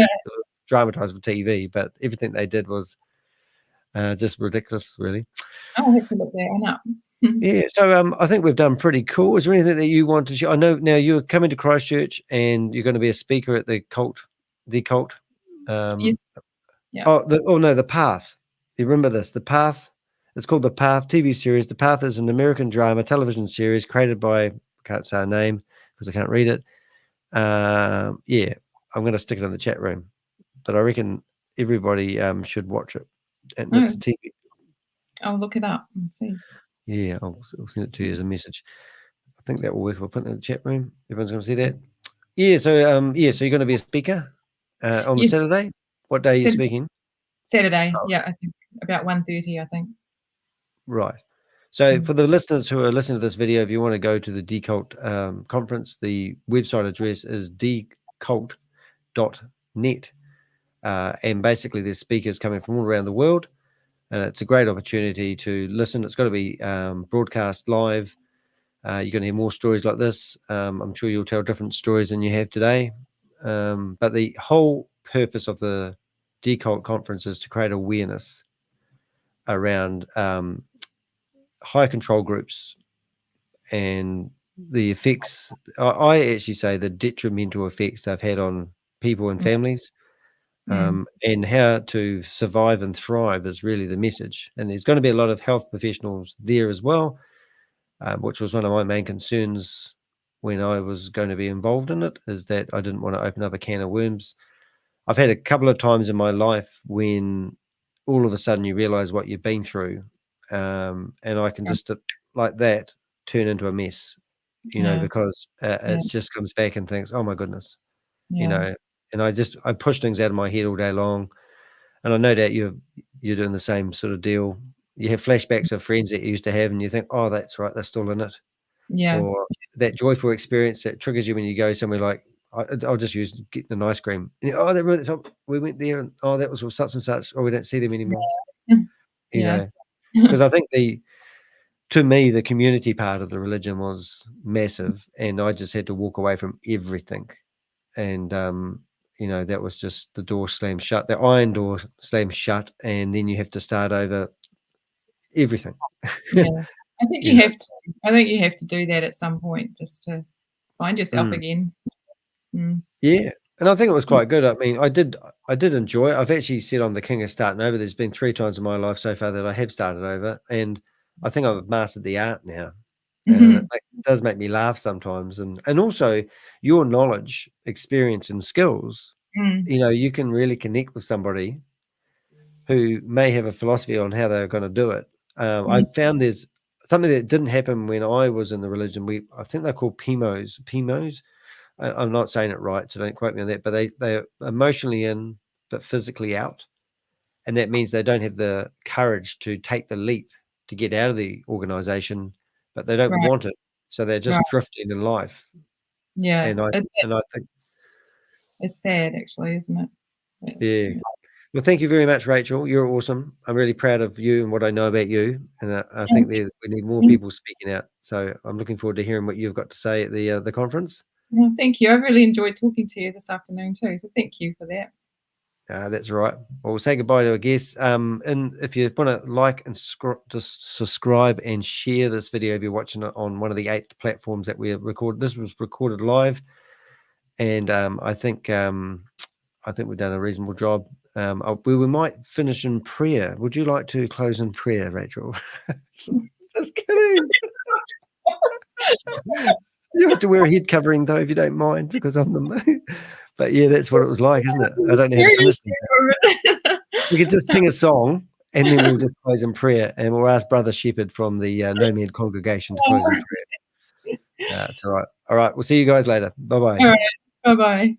dramatized for TV, but everything they did was just ridiculous, really. I'll have to look that one up. Yeah, so I think we've done pretty cool. Is there anything that you want to share? I know now you're coming to Christchurch and you're going to be a speaker at the DECULT. Yes. Yeah. The Path. You remember this? The Path. It's called The Path TV series. The Path is an American drama television series created by, I can't say her name because I can't read it. I'm going to stick it in the chat room, but I reckon everybody should watch it. And it's a TV. I'll look it up and see. Yeah, I'll send it to you as a message. I think that will work if I put it in the chat room. Everyone's going to see that. Yeah, so so you're going to be a speaker on the Saturday? What day are you speaking? Saturday, yeah, I think about 1:30, I think. Right. So for the listeners who are listening to this video, if you want to go to the DECULT conference, the website address is decult.net. And basically there's speakers coming from all around the world. And it's a great opportunity to listen. It's got to be broadcast live. You're going to hear more stories like this. I'm sure you'll tell different stories than you have today. But the whole purpose of the DECULT conference is to create awareness around high control groups and the effects. I actually say the detrimental effects they've had on people and families. And how to survive and thrive is really the message. And there's going to be a lot of health professionals there as well, which was one of my main concerns when I was going to be involved in it, is that I didn't want to open up a can of worms. I've had a couple of times in my life when all of a sudden you realize what you've been through, and I can just like that turn into a mess, because it just comes back and thinks, oh my goodness, and I push things out of my head all day long. And I know that you're doing the same sort of deal. You have flashbacks of friends that you used to have and you think, oh, that's right, they're still in it. Yeah. Or that joyful experience that triggers you when you go somewhere like, I'll just use getting an ice cream. And, oh, they were at the top. We went there and, oh, that was with such and such. Or we don't see them anymore. Yeah. Because I think to me, the community part of the religion was massive. And I just had to walk away from everything. And, that was just the door slammed shut, the iron door slammed shut, and then you have to start over everything. Yeah, I think you have to. I think you have to do that at some point just to find yourself again. Yeah, and I think it was quite good. I mean, I did enjoy it. I've actually said I'm the king of starting over. There's been 3 times in my life so far that I have started over, and I think I've mastered the art now. And it does make me laugh sometimes, and also your knowledge, experience, and skills. You can really connect with somebody who may have a philosophy on how they're going to do it. I found there's something that didn't happen when I was in the religion. I think they're called PMOs. I'm not saying it right, so don't quote me on that, but they're emotionally in, but physically out. And that means they don't have the courage to take the leap to get out of the organization, but they don't Right. want it. So they're just Right. drifting in life. Yeah. And I think It's sad, actually, isn't it? yeah. Well, thank you very much, Rachel. You're awesome. I'm really proud of you and what I know about you. And I think we need more people speaking out. So I'm looking forward to hearing what you've got to say at the conference. Well, thank you. I really enjoyed talking to you this afternoon too. So thank you for that. That's right. Well, we'll say goodbye to our guests. And if you want to like and subscribe and share this video, if you're watching it on one of the 8 platforms that we have recorded, this was recorded live, and I think we've done a reasonable job. We might finish in prayer. Would you like to close in prayer, Rachel? Just kidding. You have to wear a head covering though, if you don't mind, because I'm the. But yeah, that's what it was like, isn't it? I don't know how to finish this. We could just sing a song, and then we'll just close in prayer, and we'll ask Brother Shepherd from the Nomad congregation to close in prayer. That's all right. All right, we'll see you guys later. Bye bye. All right. Bye bye.